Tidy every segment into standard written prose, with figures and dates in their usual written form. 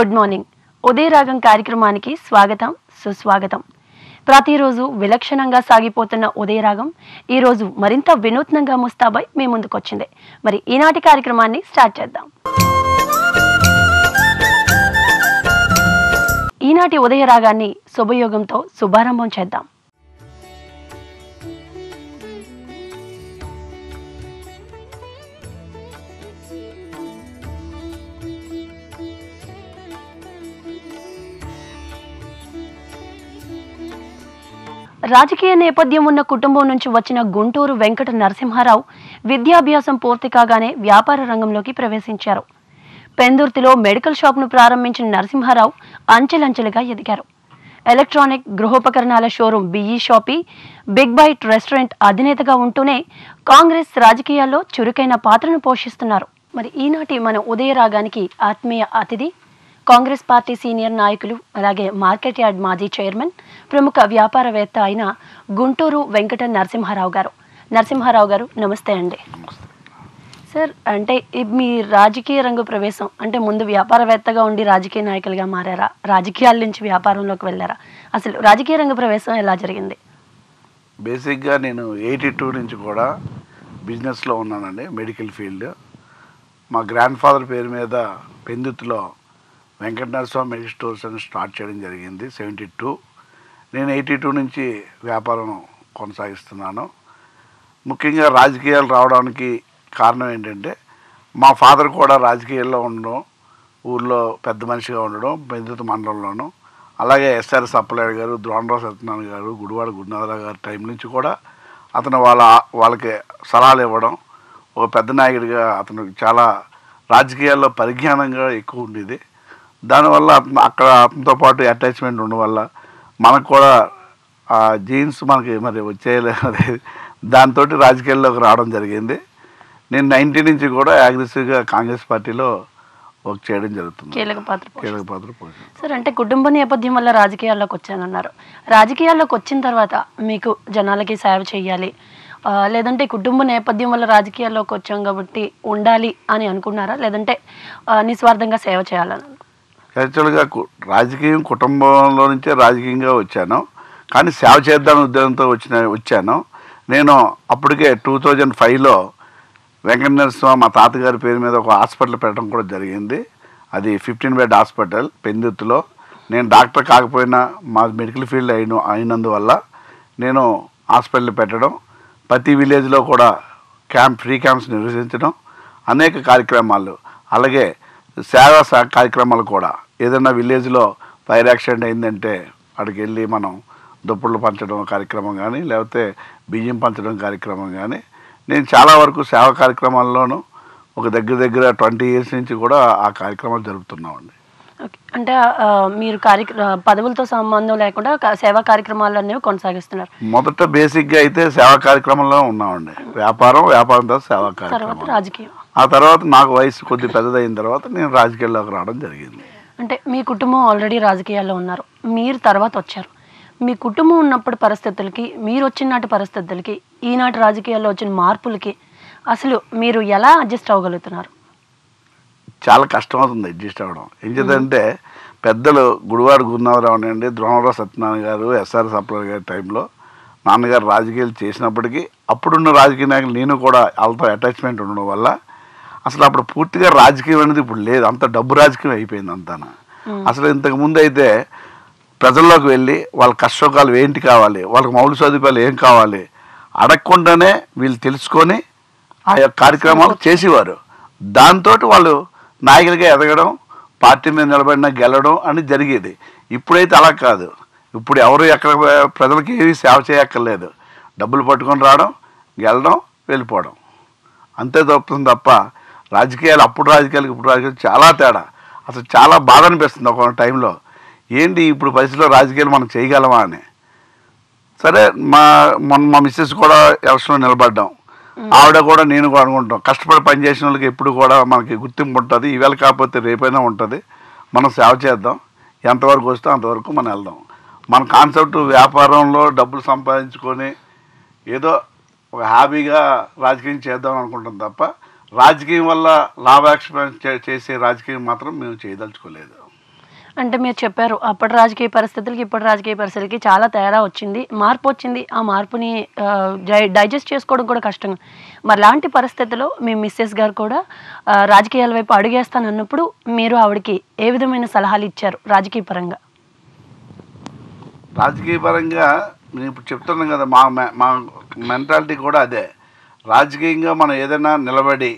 Good morning. ఉదయరాగం కార్యక్రమానికి స్వాగతం, సుస్వాగతం. ప్రతిరోజు విలక్షణంగా సాగిపోతున్న ఉదయరాగం ఈరోజు మరింత వినూత్నంగా ముస్తాబై మీ ముందుకొచ్చింది. మరి ఈనాటి కార్యక్రమాన్ని స్టార్ట్ చేద్దాం. ఈనాటి ఉదయరాగాన్ని శుభయోగంతో శుభారంభం చేద్దాం. రాజకీయ నేపథ్యం ఉన్న కుటుంబం నుంచి వచ్చిన గుంటూరు వెంకట నరసింహారావు విద్యాభ్యాసం పూర్తి కాగానే వ్యాపార రంగంలోకి ప్రవేశించారు. పెందుర్తిలో మెడికల్ షాప్ను ప్రారంభించిన నరసింహారావు అంచెలంచెలుగా ఎదిగారు. ఎలక్ట్రానిక్ గృహోపకరణాల showroom B E shoppe, big byte restaurant అధినేతగా ఉంటూనే కాంగ్రెస్ రాజకీయాల్లో చురుకైన పాత్రను పోషిస్తున్నారు. మరి ఈనాటి మన ఉదయరాగానికి ఆత్మీయ అతిథి కాంగ్రెస్ పార్టీ సీనియర్ నాయకులు, అలాగే మార్కెట్ యార్డ్ మాజీ చైర్మన్, ప్రముఖ వ్యాపారవేత్త అయిన గుంటూరు వెంకట నరసింహారావు గారు. నరసింహారావు గారు, నమస్తే అండి. సార్, అంటే మీ రాజకీయ రంగ ప్రవేశం అంటే ముందు వ్యాపారవేత్తగా ఉండి రాజకీయ నాయకులుగా మారారా, రాజకీయాల నుంచి వ్యాపారంలోకి వెళ్ళారా? అసలు రాజకీయ రంగ ప్రవేశం ఎలా జరిగింది? బేసిక్గా నేను 82 నుంచి కూడా బిజినెస్లో ఉన్నానండి, మెడికల్ ఫీల్డ్. మా గ్రాండ్ ఫాదర్ పేరు మీద పెందుతులో వెంకట నరసింహ మెడికల్ స్టోర్స్ అని స్టార్ట్ చేయడం జరిగింది 72. నేను 82 నుంచి వ్యాపారం కొనసాగిస్తున్నాను. ముఖ్యంగా రాజకీయాలు రావడానికి కారణం ఏంటంటే మా ఫాదర్ కూడా రాజకీయాల్లో ఉండడం, ఊళ్ళో పెద్ద మనిషిగా ఉండడం పెందుతు మండలంలోను. అలాగే ఎస్ఆర్ సప్పలయ్య గారు, ద్రోణరావు సత్యనారాయణ గారు, గుడివాడ గురునాథరావు గారి టైం నుంచి కూడా అతను వాళ్ళకి సలహాలు ఇవ్వడం, ఒక పెద్ద నాయకుడిగా అతను చాలా రాజకీయాల్లో పరిజ్ఞానంగా ఎక్కువ ఉండేది. దానివల్ల అక్కడ అతనితో పాటు అటాచ్మెంట్ ఉండడం వల్ల మనకు కూడా ఆ జీన్స్ మనకి మరి వచ్చేయలేదు. దాంతో రాజకీయాల్లోకి రావడం జరిగింది. నేను 90 నుంచి కూడా అగ్రెసివ్గా కాంగ్రెస్ పార్టీలో వర్క్ చేయడం జరుగుతుంది. కీలక పాత్ర సార్, అంటే కుటుంబ నేపథ్యం వల్ల రాజకీయాల్లోకి వచ్చానన్నారు. రాజకీయాల్లోకి వచ్చిన తర్వాత మీకు జనాలకి సేవ చేయాలి, లేదంటే కుటుంబ నేపథ్యం వల్ల రాజకీయాల్లోకి వచ్చాం కాబట్టి ఉండాలి అని అనుకున్నారా, లేదంటే నిస్వార్థంగా సేవ చేయాలని? యాక్చువల్గా రాజకీయం కుటుంబంలో నుంచే రాజకీయంగా వచ్చాను, కానీ సేవ చేద్దామని ఉద్దేశంతో వచ్చాను. నేను అప్పటికే 2005లో వెంకట నరసింహ మా తాతగారి పేరు మీద ఒక హాస్పిటల్ పెట్టడం కూడా జరిగింది. అది 15 బెడ్ హాస్పిటల్ పెందుతులో. నేను డాక్టర్ కాకపోయినా మా మెడికల్ ఫీల్డ్ అయినందువల్ల నేను హాస్పిటల్ పెట్టడం, ప్రతి విలేజ్లో కూడా ఫ్రీ క్యాంప్స్ నిర్వహించడం, అనేక కార్యక్రమాలు, అలాగే సేవా కార్యక్రమాలు కూడా. ఏదైనా విలేజ్లో ఫైర్ యాక్సిడెంట్ అయిందంటే అక్కడికి వెళ్ళి మనం దుప్పట్లు పంచడం కార్యక్రమం కానీ, లేకపోతే బియ్యం పంచడం కార్యక్రమం కానీ, నేను చాలా వరకు సేవా కార్యక్రమాల్లోనూ ఒక దగ్గర 20 years నుంచి కూడా ఆ కార్యక్రమాలు జరుపుతున్నామండి. ఓకే, అంటే మీరు పదవులతో సంబంధం లేకుండా సేవా కార్యక్రమాలన్నీ కొనసాగిస్తున్నారు. మొదట బేసిక్గా అయితే సేవా కార్యక్రమంలో ఉన్నామండి. వ్యాపారంతో సేవా కార్యక్రమం, రాజకీయం. ఆ తర్వాత నాకు వయసు కొద్ది పెద్దదైన తర్వాత నేను రాజకీయాల్లోకి రావడం జరిగింది. అంటే మీ కుటుంబం ఆల్రెడీ రాజకీయాల్లో ఉన్నారు, మీరు తర్వాత వచ్చారు. మీ కుటుంబం ఉన్నప్పుడు పరిస్థితులకి, మీరు వచ్చినాటి పరిస్థితులకి, ఈనాటి రాజకీయాల్లో వచ్చిన మార్పులకి అసలు మీరు ఎలా అడ్జస్ట్ అవ్వగలుగుతున్నారు? చాలా కష్టమవుతుంది అడ్జస్ట్ అవ్వడం. ఏం చేద్దంటే పెద్దలు గుడివాడ గురునాథరావు అండి, ద్రోణరావు సత్యనారాయణ గారు, ఎస్ఆర్ సప్లయ్య గారి టైంలో నాన్నగారు రాజకీయాలు చేసినప్పటికీ అప్పుడున్న రాజకీయ నాయకులు నేను కూడా వాళ్ళతో అటాచ్మెంట్ ఉండడం వల్ల అసలు అప్పుడు పూర్తిగా రాజకీయం అనేది ఇప్పుడు లేదు, అంత డబ్బు రాజకీయం అయిపోయింది అంతా. అసలు ఇంతకుముందు అయితే ప్రజల్లోకి వెళ్ళి వాళ్ళ కష్టసుఖాలు ఏంటి కావాలి, వాళ్ళకి మౌలిక సదుపాయాలు ఏం కావాలి అడగకుండానే వీళ్ళు తెలుసుకొని ఆ యొక్క కార్యక్రమాలు చేసేవారు. దాంతో వాళ్ళు నాయకుడిగా ఎదగడం, పార్టీ మీద నిలబడినా గెలవడం అని జరిగేది. ఇప్పుడైతే అలా కాదు. ఇప్పుడు ఎవరు ఎక్కడ ప్రజలకి ఏమీ సేవ చేయక్కర్లేదు, డబ్బులు పట్టుకొని రావడం, గెలడం, వెళ్ళిపోవడం అంతే తప్పుతుంది తప్ప రాజకీయాలు అప్పుడు రాజకీయాలకు ఇప్పుడు రాజకీయాలు చాలా తేడా. అసలు చాలా బాధ అనిపిస్తుంది ఒక టైంలో, ఏంటి ఇప్పుడు పరిస్థితిలో రాజకీయాలు మనం చేయగలమా అని. సరే, మా మిస్సెస్ కూడా ఎలక్షన్లో నిలబడ్డాం, ఆవిడ కూడా నేను కూడా అనుకుంటాం, కష్టపడి పనిచేసిన వాళ్ళకి ఎప్పుడు కూడా మనకి గుర్తింపు ఉంటుంది, ఈవేళ కాకపోతే రేపైనా ఉంటుంది, మనం సేవ చేద్దాం, ఎంతవరకు వస్తే అంతవరకు మనం వెళ్దాం. మన కాన్సెప్ట్ వ్యాపారంలో డబ్బులు సంపాదించుకొని ఏదో ఒక హాబీగా రాజకీయం చేద్దాం అనుకుంటాం తప్ప రాజకీయం వల్ల లాభాపేక్ష చేసే రాజకీయం మాత్రం మేము చేయదలుచుకోలేదు. అంటే మీరు చెప్పారు అప్పటి రాజకీయ పరిస్థితులకి ఇప్పటి రాజకీయ పరిస్థితులకి చాలా తేడా వచ్చింది, మార్పు వచ్చింది. ఆ మార్పుని డైజెస్ట్ చేసుకోవడం కూడా కష్టం. మరి లాంటి పరిస్థితుల్లో మీ మిస్సెస్ గారు కూడా రాజకీయాల వైపు అడుగేస్తానన్నప్పుడు మీరు ఆవిడకి ఏ విధమైన సలహాలు ఇచ్చారు రాజకీయ పరంగా? రాజకీయ పరంగా నేను ఇప్పుడు చెప్తున్నాను కదా, మా మెంటాలిటీ కూడా అదే. రాజకీయంగా మనం ఏదైనా నిలబడి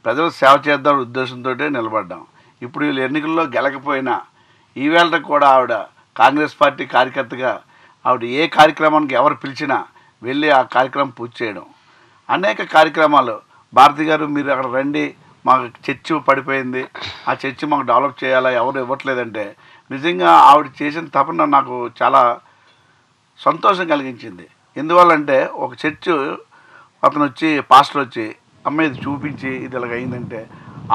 ప్రజలకు సేవ చేద్దాం ఉద్దేశంతో నిలబడ్డాం. ఇప్పుడు వీళ్ళు ఎన్నికల్లో గెలకపోయినా ఈవేళకు కూడా ఆవిడ కాంగ్రెస్ పార్టీ కార్యకర్తగా ఆవిడ ఏ కార్యక్రమానికి ఎవరు పిలిచినా వెళ్ళి ఆ కార్యక్రమం పూర్తి చేయడం, అనేక కార్యక్రమాలు. భారతి గారు మీరు అక్కడ రండి, మాకు చర్చి పడిపోయింది, ఆ చర్చి మాకు డెవలప్ చేయాలా, ఎవరు ఇవ్వట్లేదంటే నిజంగా ఆవిడ చేసిన తపన నాకు చాలా సంతోషం కలిగించింది. ఎందువల్లంటే ఒక చర్చ్ అతను వచ్చి పాస్టర్ వచ్చి అమ్మ ఇది చూపించి ఇది ఇలాగ అయిందంటే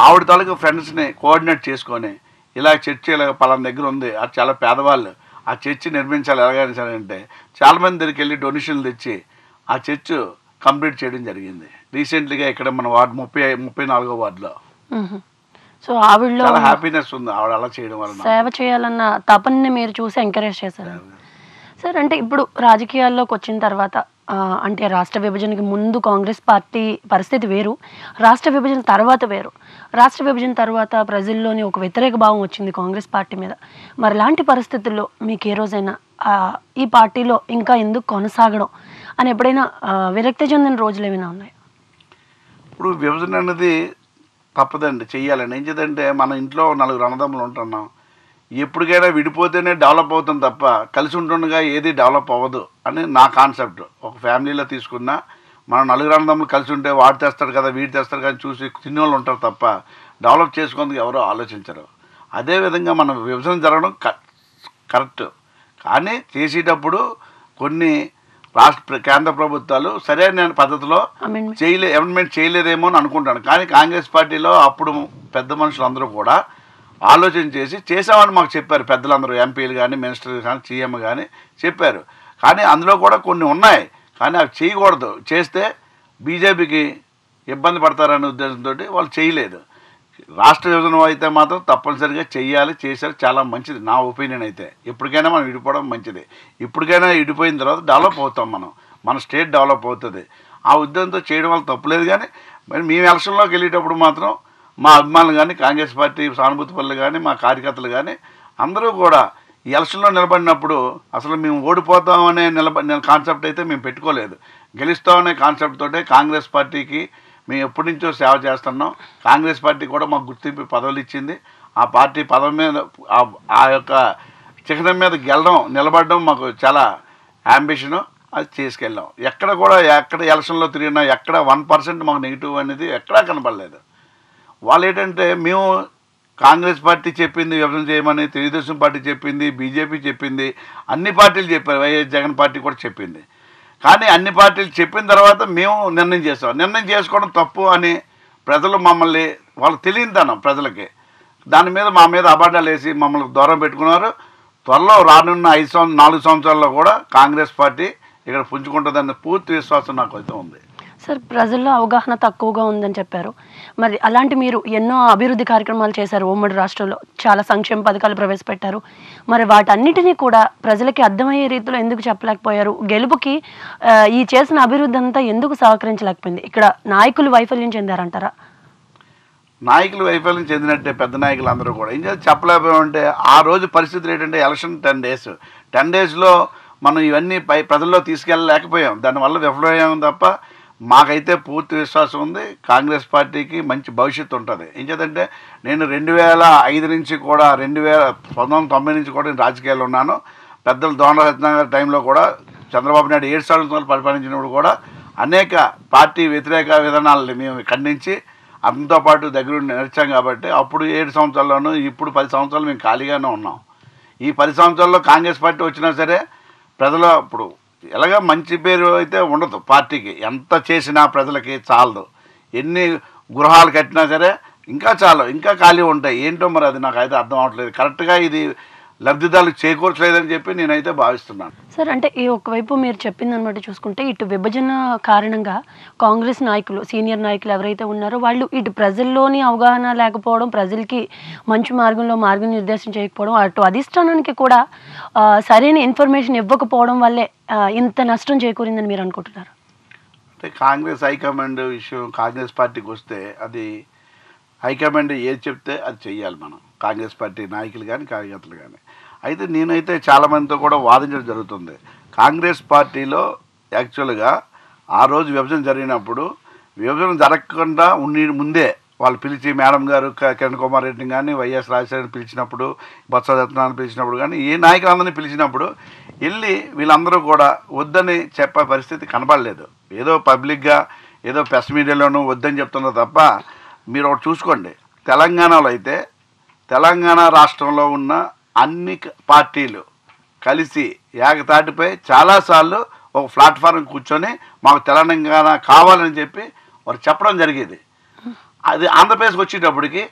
ఆవిడ తాలూకు ఫ్రెండ్స్ని కోఆర్డినేట్ చేసుకొని ఇలా చర్చి ఇలా పలానా దగ్గర ఉంది, అది చాలా పేదవాళ్ళు, ఆ చర్చి నిర్మించాలి ఎలాగైనా సరే అంటే చాలామంది దగ్గరికి వెళ్ళి డొనేషన్లు తెచ్చి ఆ చర్చ్ కంప్లీట్ చేయడం జరిగింది. రీసెంట్లీగా ఇక్కడ మన వార్డు 34వ వార్డులో. సో ఆవిడలో చాలా హ్యాపీనెస్ ఉంది ఆవిడ అలా చేయడం వల్ల. సేవ చేయాలన్న తపన్ని మీరు చూసి ఎంకరేజ్ చేశారు సార్. అంటే ఇప్పుడు రాజకీయాల్లోకి వచ్చిన తర్వాత అంటే రాష్ట్ర విభజనకి ముందు కాంగ్రెస్ పార్టీ పరిస్థితి వేరు, రాష్ట్ర విభజన తర్వాత వేరు. రాష్ట్ర విభజన తర్వాత ప్రజల్లోని ఒక వ్యతిరేక భావం వచ్చింది కాంగ్రెస్ పార్టీ మీద. మరి లాంటి పరిస్థితుల్లో మీకు ఏ రోజైనా ఈ పార్టీలో ఇంకా ఎందుకు కొనసాగడం అని ఎప్పుడైనా విరక్తి చెందిన రోజులు ఏమైనా ఉన్నాయి? ఇప్పుడు విభజన అనేది తప్పదండి, చెయ్యాలండి. ఏం చేద్దంటే మన ఇంట్లో 4 అన్నదమ్ములు ఉంటున్నాం, ఎప్పటికైనా విడిపోతేనే డెవలప్ అవుతుంది తప్ప కలిసి ఉంటుండగా ఏది డెవలప్ అవ్వదు అని నా కాన్సెప్ట్. ఒక ఫ్యామిలీలో తీసుకున్నా మనం 4 అన్నదమ్ములు కలిసి ఉంటే వాడు తెస్తాడు కదా వీడు తెస్తాడు కదా చూసి తినేవాళ్ళు ఉంటారు తప్ప డెవలప్ చేసుకుందుకు ఎవరో ఆలోచించరు. అదేవిధంగా మన విభజన జరగడం కరెక్ట్, కానీ చేసేటప్పుడు కొన్ని కేంద్ర ప్రభుత్వాలు సరైన పద్ధతిలో అమెండ్మెంట్ చేయలేదేమో అని అనుకుంటాను. కానీ కాంగ్రెస్ పార్టీలో అప్పుడు పెద్ద మనుషులు అందరూ కూడా ఆలోచన చేసామని మాకు చెప్పారు. పెద్దలందరూ ఎంపీలు కానీ మినిస్టర్లు కానీ సీఎం కానీ చెప్పారు. కానీ అందులో కూడా కొన్ని ఉన్నాయి, కానీ అవి చేయకూడదు, చేస్తే బీజేపీకి ఇబ్బంది పడతారనే ఉద్దేశంతో వాళ్ళు చేయలేదు. రాష్ట్ర విభజన అయితే మాత్రం తప్పనిసరిగా చెయ్యాలి, చేశారు, చాలా మంచిది నా ఒపీనియన్. అయితే ఎప్పటికైనా మనం విడిపోవడం మంచిది. ఇప్పటికైనా విడిపోయిన తర్వాత డెవలప్ అవుతాం, మన స్టేట్ డెవలప్ అవుతుంది. ఆ ఉద్దేశంతో చేయడం వల్ల తప్పులేదు. కానీ మరి మేము ఎలక్షన్లోకి వెళ్ళేటప్పుడు మాత్రం మా అభిమానులు కానీ కాంగ్రెస్ పార్టీ సానుభూతి పనులు కానీ మా కార్యకర్తలు కానీ అందరూ కూడా ఈ ఎలక్షన్లో నిలబడినప్పుడు అసలు మేము ఓడిపోతామనే కాన్సెప్ట్ అయితే మేము పెట్టుకోలేదు. గెలుస్తామనే కాన్సెప్ట్ తోటే కాంగ్రెస్ పార్టీకి మేము ఎప్పటి నుంచో సేవ చేస్తున్నాం. కాంగ్రెస్ పార్టీ కూడా మాకు గుర్తింపు పదవులు ఇచ్చింది. ఆ పార్టీ పదవి మీద ఆ యొక్క చిహ్నం మీద నిలబడడం మాకు చాలా యాంబిషను, అది చేసుకెళ్ళాం. ఎక్కడ ఎలక్షన్లో తిరిగినా ఎక్కడ 1% మాకు నెగిటివ్ అనేది ఎక్కడా కనపడలేదు. వాళ్ళు ఏంటంటే మేము కాంగ్రెస్ పార్టీ చెప్పింది విభజన చేయమని, తెలుగుదేశం పార్టీ చెప్పింది, బీజేపీ చెప్పింది, అన్ని పార్టీలు చెప్పారు, వైఎస్ జగన్ పార్టీ కూడా చెప్పింది. కానీ అన్ని పార్టీలు చెప్పిన తర్వాత మేము నిర్ణయం చేస్తాం. నిర్ణయం చేసుకోవడం తప్పు అని ప్రజలు మమ్మల్ని వాళ్ళకి తెలియనితనం ప్రజలకి దాని మీద మా మీద అబద్ధాలు వేసి మమ్మల్ని దూరం పెట్టుకున్నారు. త్వరలో రానున్న 4 సంవత్సరాల్లో కూడా కాంగ్రెస్ పార్టీ ఇక్కడ పుంజుకుంటుందన్న పూర్తి విశ్వాసం నాకు అయితే ఉంది. సార్, ప్రజల్లో అవగాహన తక్కువగా ఉందని చెప్పారు. మరి అలాంటి మీరు ఎన్నో అభివృద్ధి కార్యక్రమాలు చేశారు, ఉమ్మడి రాష్ట్రంలో చాలా సంక్షేమ పథకాలు ప్రవేశపెట్టారు. మరి వాటన్నిటినీ కూడా ప్రజలకి అర్థమయ్యే రీతిలో ఎందుకు చెప్పలేకపోయారు? గెలుపుకి ఈ చేసిన అభివృద్ధి అంతా ఎందుకు సహకరించలేకపోయింది? ఇక్కడ నాయకులు వైఫల్యం చెందారంటారా? నాయకులు వైఫల్యం చెందినట్టే పెద్ద నాయకులు అందరూ కూడా ఏం చేసి చెప్పలేకపోయామంటే ఆ రోజు పరిస్థితులు ఏంటంటే ఎలక్షన్ 10 డేస్లో మనం ఇవన్నీ ప్రజల్లో తీసుకెళ్ళలేకపోయాం. దానివల్ల విఫలమయ్యాం తప్ప మాకైతే పూర్తి విశ్వాసం ఉంది కాంగ్రెస్ పార్టీకి మంచి భవిష్యత్తు ఉంటుంది. ఏం చేద్దంటే నేను 2005 నుంచి కూడా 1990 నుంచి కూడా నేను రాజకీయాల్లో ఉన్నాను. పెద్దలు దోండ సత్యనారాయణ టైంలో కూడా చంద్రబాబు నాయుడు 7 సంవత్సరాలు పరిపాలించినప్పుడు కూడా అనేక పార్టీ వ్యతిరేక విధానాలని మేము ఖండించి అతనితో పాటు దగ్గరుండి నడిచాం. కాబట్టి అప్పుడు 7 సంవత్సరాల్లోనూ ఇప్పుడు 10 సంవత్సరాలు మేము ఖాళీగానే ఉన్నాం. ఈ 10 సంవత్సరాల్లో కాంగ్రెస్ పార్టీ వచ్చినా సరే ప్రజలు ఇప్పుడు ఎలాగ మంచి పేరు అయితే ఉండదు పార్టీకి. ఎంత చేసినా ప్రజలకి చాలదు. ఎన్ని గృహాలు కట్టినా సరే ఇంకా ఖాళీ ఉంటాయి. ఏంటో మరి అది నాకైతే అర్థం అవ్వట్లేదు. కరెక్ట్గా ఇది లబ్ధిదారులకు చేకూర్చలేదని చెప్పి నేనైతే భావిస్తున్నాను. సార్ అంటే ఈ ఒకవైపు మీరు చెప్పిందనమాట చూసుకుంటే ఇటు విభజన కారణంగా కాంగ్రెస్ నాయకులు సీనియర్ నాయకులు ఎవరైతే ఉన్నారో వాళ్ళు ఇటు ప్రజల్లోని అవగాహన లేకపోవడం, ప్రజలకి మంచి మార్గంలో మార్గనిర్దేశం చేయకపోవడం, అటు అధిష్టానానికి కూడా సరైన ఇన్ఫర్మేషన్ ఇవ్వకపోవడం వల్లే ఇంత నష్టం చేకూరిందని మీరు అనుకుంటున్నారు? అంటే కాంగ్రెస్ హైకమాండ్ విషయం కాంగ్రెస్ పార్టీకి వస్తే అది హైకమాండ్ ఏది చెప్తే అది చెయ్యాలి మనం, కాంగ్రెస్ పార్టీ నాయకులు కానీ కార్యకర్తలు కానీ. అయితే నేనైతే చాలామందితో కూడా వాదించడం జరుగుతుంది. కాంగ్రెస్ పార్టీలో యాక్చువల్గా ఆ రోజు విభజన జరిగినప్పుడు విభజన జరగకుండా ముందే వాళ్ళు పిలిచి మేడం గారు కిరణ్ కుమార్ రెడ్డిని కానీ వైఎస్ రాజశేఖర్ని పిలిచినప్పుడు, బొత్స సత్యనారాయణ పిలిచినప్పుడు కానీ ఏ నాయకులందరినీ పిలిచినప్పుడు వెళ్ళి వీళ్ళందరూ కూడా వద్దని చెప్పే పరిస్థితి కనబడలేదు. ఏదో పబ్లిక్గా ఏదో ప్రెస్ మీడియాలోనూ వద్దని చెప్తున్నారు తప్ప. మీరు ఒకటి చూసుకోండి, తెలంగాణలో అయితే తెలంగాణ రాష్ట్రంలో ఉన్న అన్ని పార్టీలు కలిసి ఏకతాటిపై చాలాసార్లు ఒక ప్లాట్ఫారం కూర్చొని మాకు తెలంగాణ కావాలని చెప్పి వారు చెప్పడం జరిగేది. అది ఆంధ్రప్రదేశ్కి వచ్చేటప్పటికి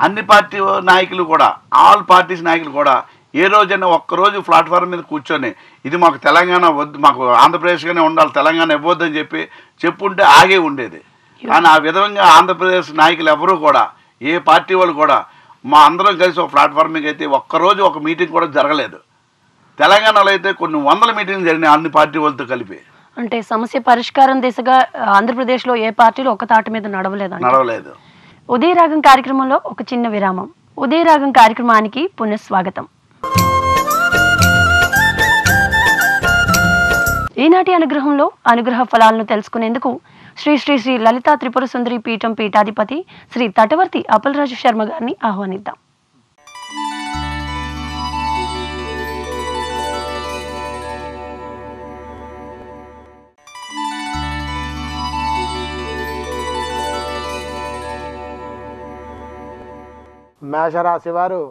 అన్ని పార్టీ నాయకులు కూడా, ఆల్ పార్టీస్ నాయకులు కూడా ఏ రోజైనా ఒక్కరోజు ప్లాట్ఫారం మీద కూర్చొని ఇది మాకు తెలంగాణ వద్దు, మాకు ఆంధ్రప్రదేశ్గానే ఉండాలి, తెలంగాణ ఇవ్వద్దని చెప్పి చెప్పుంటే ఆగే ఉండేది. కానీ ఆ విధంగా ఆంధ్రప్రదేశ్ నాయకులు ఎవరూ కూడా, ఏ పార్టీ వాళ్ళు కూడా మా అందరం కలిసి ఒక ప్లాట్ఫామ్ మీద అయితే ఒక్కరోజు ఒక మీటింగ్ కూడా జరగలేదు. తెలంగాణలో అయితే కొన్ని వందల మీటింగ్లు జరిగినాయి అన్ని పార్టీ వాళ్ళతో కలిపి. అంటే సమస్య పరిష్కారం దిశగా ఆంధ్రప్రదేశ్లో ఏ పార్టీలు ఒక తాటి మీద నడవలేదు. ఉదయరాగం కార్యక్రమంలో ఒక చిన్న విరామం. ఉదయరాగం కార్యక్రమానికి పునఃస్వాగతం. ఈనాటి అనుగ్రహంలో అనుగ్రహ ఫలాలను తెలుసుకునేందుకు శ్రీ శ్రీ శ్రీ లలితా త్రిపుర సుందరి పీఠం పీఠాధిపతి శ్రీ తటవర్తి అప్పలరాజు శర్మ గారిని ఆహ్వానిద్దాం. మేషరాశి వారు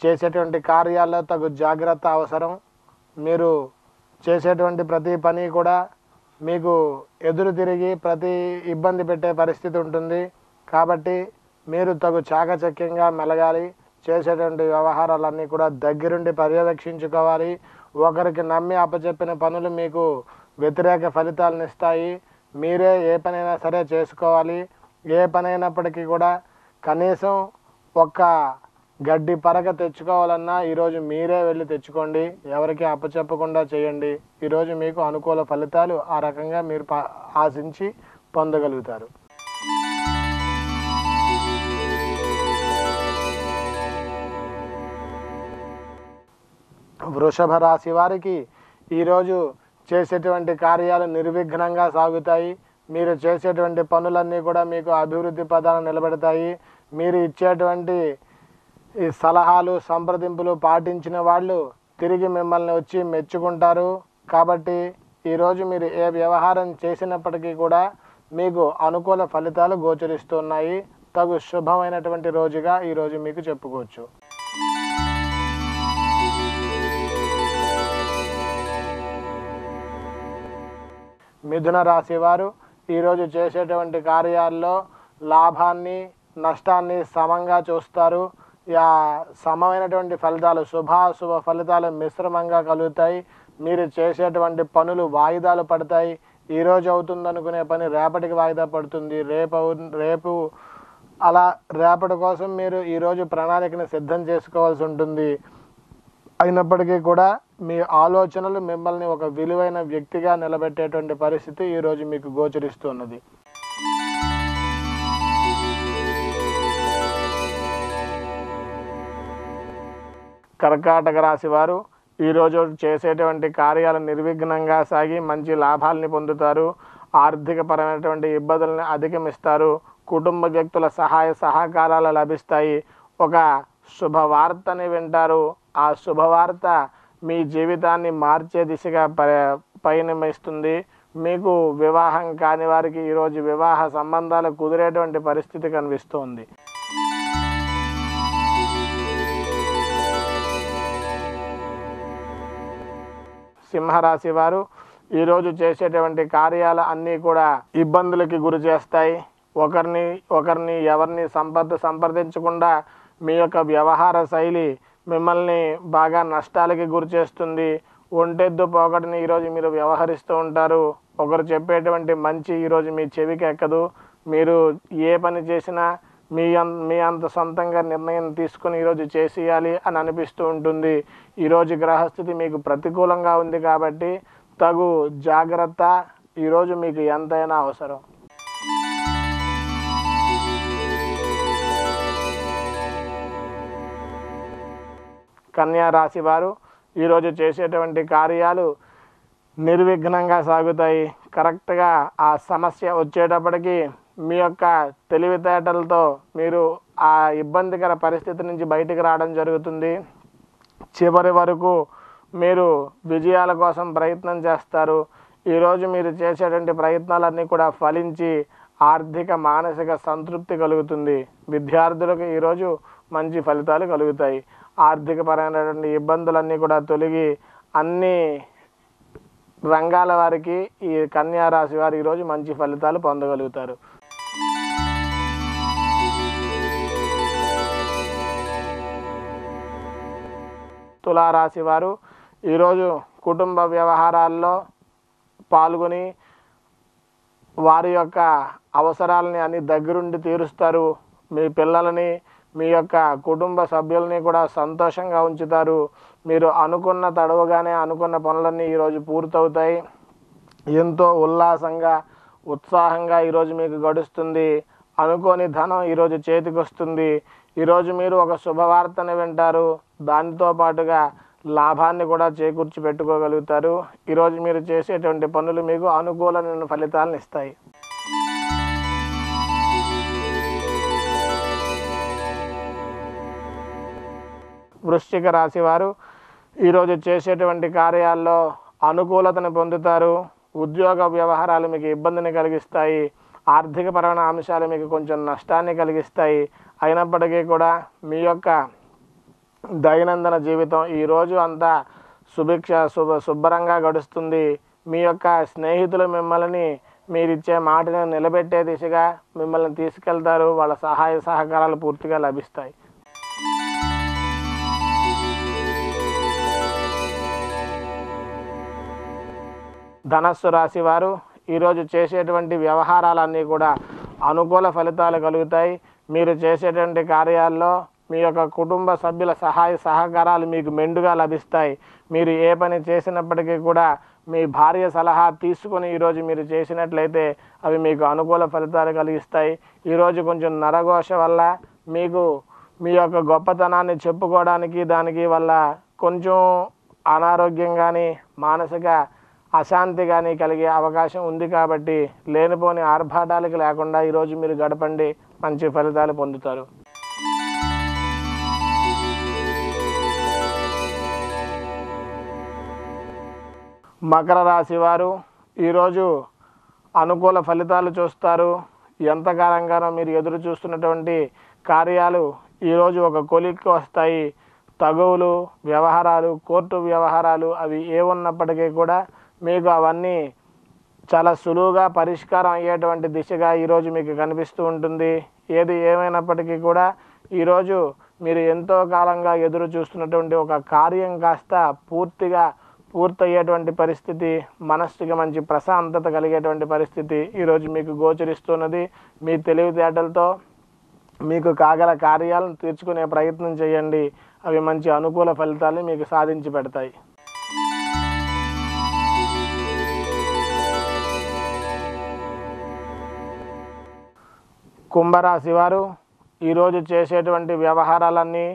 చేసేటువంటి కార్యాల్లో తగు జాగ్రత్త అవసరం. మీరు చేసేటువంటి ప్రతి పని కూడా మీకు ఎదురు తిరిగి ప్రతి ఇబ్బంది పెట్టే పరిస్థితి ఉంటుంది. కాబట్టి మీరు తగు చాకచక్యంగా మెలగాలి. చేసేటువంటి వ్యవహారాలన్నీ కూడా దగ్గరుండి పర్యవేక్షించుకోవాలి. ఒకరికి నమ్మి అప్పచెప్పిన పనులు మీకు వ్యతిరేక ఫలితాలను ఇస్తాయి. మీరే ఏ పనైనా సరే చేసుకోవాలి. ఏ పని అయినప్పటికీ కూడా కనీసం ఒక్క గడ్డి పరక తెచ్చుకోవాలన్నా ఈరోజు మీరే వెళ్ళి తెచ్చుకోండి. ఎవరికి అప్పచెప్పకుండా చేయండి. ఈరోజు మీకు అనుకూల ఫలితాలు ఆ రకంగా మీరు ఆశించి పొందగలుగుతారు. వృషభ రాశి వారికి ఈరోజు చేసేటువంటి కార్యాలు నిర్విఘ్నంగా సాగుతాయి. మీరు చేసేటువంటి పనులన్నీ కూడా మీకు అభివృద్ధి పదాలను నిలబెడతాయి. మీరు ఇచ్చేటువంటి ఈ సలహాలు సంప్రదింపులు పాటించిన వాళ్ళు తిరిగి మిమ్మల్ని వచ్చి మెచ్చుకుంటారు. కాబట్టి ఈరోజు మీరు ఏ వ్యవహారం చేసినప్పటికీ కూడా మీకు అనుకూల ఫలితాలు గోచరిస్తున్నాయి. తగు శుభమైనటువంటి రోజుగా ఈరోజు మీకు చెప్పుకోవచ్చు. మిథున రాశి వారు ఈరోజు చేసేటువంటి కార్యాల్లో లాభాన్ని నష్టాన్ని సమంగా చూస్తారు. సమమైనటువంటి ఫలితాలు, శుభాశుభ ఫలితాలు మిశ్రమంగా కలుగుతాయి. మీరు చేసేటువంటి పనులు వాయిదాలు పడతాయి. ఈరోజు అవుతుందనుకునే పని రేపటికి వాయిదా పడుతుంది. రేపు అలా రేపటి కోసం మీరు ఈరోజు ప్రణాళికను సిద్ధం చేసుకోవాల్సి ఉంటుంది. అయినప్పటికీ కూడా మీ ఆలోచనలు మిమ్మల్ని ఒక విలువైన వ్యక్తిగా నిలబెట్టేటువంటి పరిస్థితి ఈరోజు మీకు గోచరిస్తున్నది. కర్కాటక రాశి వారు ఈరోజు చేసేటువంటి కార్యాలు నిర్విఘ్నంగా సాగి మంచి లాభాలని పొందుతారు. ఆర్థికపరమైనటువంటి ఇబ్బందులను అధిగమిస్తారు. కుటుంబ వ్యక్తుల సహాయ సహకారాలు లభిస్తాయి. ఒక శుభవార్తని వింటారు. ఆ శుభవార్త మీ జీవితాన్ని మార్చే దిశగా పయనమిస్తుంది. మీకు వివాహం కాని వారికి ఈరోజు వివాహ సంబంధాలు కుదిరేటువంటి పరిస్థితి కనిపిస్తోంది. సింహరాశి వారు ఈరోజు చేసేటువంటి కార్యాలు అన్నీ కూడా ఇబ్బందులకి గురి చేస్తాయి. ఒకరిని ఎవరిని సంప్రదించకుండా మీ యొక్క వ్యవహార శైలి మిమ్మల్ని బాగా నష్టాలకి గురి చేస్తుంది. ఒంటెద్దు పోకడని ఈరోజు మీరు వ్యవహరిస్తూ ఉంటారు. ఒకరు చెప్పేటువంటి మంచి ఈరోజు మీ చెవికి ఎక్కదు. మీరు ఏ పని చేసినా మీ అంత సొంతంగా నిర్ణయం తీసుకుని ఈరోజు చేసేయాలి అని అనిపిస్తూ ఉంటుంది. ఈరోజు గ్రహస్థితి మీకు ప్రతికూలంగా ఉంది కాబట్టి తగు జాగ్రత్త ఈరోజు మీకు ఎంతైనా అవసరం. కన్యా రాశి వారు ఈరోజు చేసేటువంటి కార్యాలు నిర్విఘ్నంగా సాగుతాయి. కరెక్ట్గా ఆ సమస్య వచ్చేటప్పటికి మీ యొక్క తెలివితేటలతో మీరు ఆ ఇబ్బందికర పరిస్థితి నుంచి బయటికి రావడం జరుగుతుంది. చివరి వరకు మీరు విజయాల కోసం ప్రయత్నం చేస్తారు. ఈరోజు మీరు చేసేటువంటి ప్రయత్నాలన్నీ కూడా ఫలించి ఆర్థిక మానసిక సంతృప్తి కలుగుతుంది. విద్యార్థులకు ఈరోజు మంచి ఫలితాలు కలుగుతాయి. ఆర్థికపరమైనటువంటి ఇబ్బందులన్నీ కూడా తొలగి అన్ని రంగాల వారికి ఈ కన్యా రాశి వారు ఈరోజు మంచి ఫలితాలు పొందగలుగుతారు. తులారాశి వారు ఈరోజు కుటుంబ వ్యవహారాల్లో పాల్గొని వారి యొక్క అవసరాలని అన్ని దగ్గరుండి తీరుస్తారు. మీ పిల్లలని మీ యొక్క కుటుంబ సభ్యులని కూడా సంతోషంగా ఉంచుతారు. మీరు అనుకున్న తడవుగానే అనుకున్న పనులన్నీ ఈరోజు పూర్తవుతాయి. ఎంతో ఉల్లాసంగా ఉత్సాహంగా ఈరోజు మీకు గడుస్తుంది. అనుకోని ధనం ఈరోజు చేతికి వస్తుంది. ఈరోజు మీరు ఒక శుభవార్తను వింటారు. దానితో పాటుగా లాభాన్ని కూడా చేకూర్చి పెట్టుకోగలుగుతారు. ఈరోజు మీరు చేసేటువంటి పనులు మీకు అనుకూలమైన ఫలితాలను ఇస్తాయి. వృశ్చిక రాశి వారు ఈరోజు చేసేటువంటి కార్యాల్లో అనుకూలతను పొందుతారు. ఉద్యోగ వ్యవహారాలు మీకు ఇబ్బందిని కలిగిస్తాయి. ఆర్థికపరమైన అంశాలు మీకు కొంచెం నష్టాన్ని కలిగిస్తాయి. అయినప్పటికీ కూడా మీ యొక్క దైనందిన జీవితం ఈరోజు అంతా శుభ్రంగా గడుస్తుంది. మీ యొక్క స్నేహితులు మిమ్మల్ని మీరిచ్చే మాటను నిలబెట్టే దిశగా మిమ్మల్ని తీసుకెళ్తారు. వాళ్ళ సహాయ సహకారాలు పూర్తిగా లభిస్తాయి. ధనస్సు రాశి వారు ఈరోజు చేసేటువంటి వ్యవహారాలన్నీ కూడా అనుకూల ఫలితాలు కలుగుతాయి. మీరు చేసేటువంటి కార్యాల్లో మీ యొక్క కుటుంబ సభ్యుల సహాయ సహకారాలు మీకు మెండుగా లభిస్తాయి. మీరు ఏ పని చేసినప్పటికీ కూడా మీ భార్య సలహా తీసుకొని ఈరోజు మీరు చేసినట్లయితే అవి మీకు అనుకూల ఫలితాలు కలిగిస్తాయి. ఈరోజు కొంచెం నరఘోష వల్ల మీకు మీ యొక్క గొప్పతనాన్ని చెప్పుకోవడానికి దానికి వల్ల కొంచెం అనారోగ్యం కానీ మానసిక అశాంతి కానీ కలిగే అవకాశం ఉంది. కాబట్టి లేనిపోని ఆర్భాటాలకు లేకుండా ఈరోజు మీరు గడపండి, మంచి ఫలితాలు పొందుతారు. మకర రాశి వారు ఈరోజు అనుకూల ఫలితాలు చూస్తారు. ఎంతకాలంగానో మీరు ఎదురు చూస్తున్నటువంటి కార్యాలు ఈరోజు ఒక కొలిక్కి వస్తాయి. తగువులు వ్యవహారాలు, కోర్టు వ్యవహారాలు అవి ఏమున్నప్పటికీ కూడా మీకు అవన్నీ చాలా సులువుగా పరిష్కారం అయ్యేటువంటి దిశగా ఈరోజు మీకు కనిపిస్తూ ఉంటుంది. ఏది ఏమైనప్పటికీ కూడా ఈరోజు మీరు ఎంతో కాలంగా ఎదురు చూస్తున్నటువంటి ఒక కార్యం కాస్త పూర్తయ్యేటువంటి పరిస్థితి, మనస్సుకి మంచి ప్రశాంతత కలిగేటువంటి పరిస్థితి ఈరోజు మీకు గోచరిస్తున్నది. మీ తెలివితేటలతో మీకు కాగల కార్యాలను తీర్చుకునే ప్రయత్నం చేయండి. అవి మంచి అనుకూల ఫలితాలను మీకు సాధించి పెడతాయి. కుంభరాశి వారు ఈరోజు చేసేటువంటి వ్యవహారాలన్నీ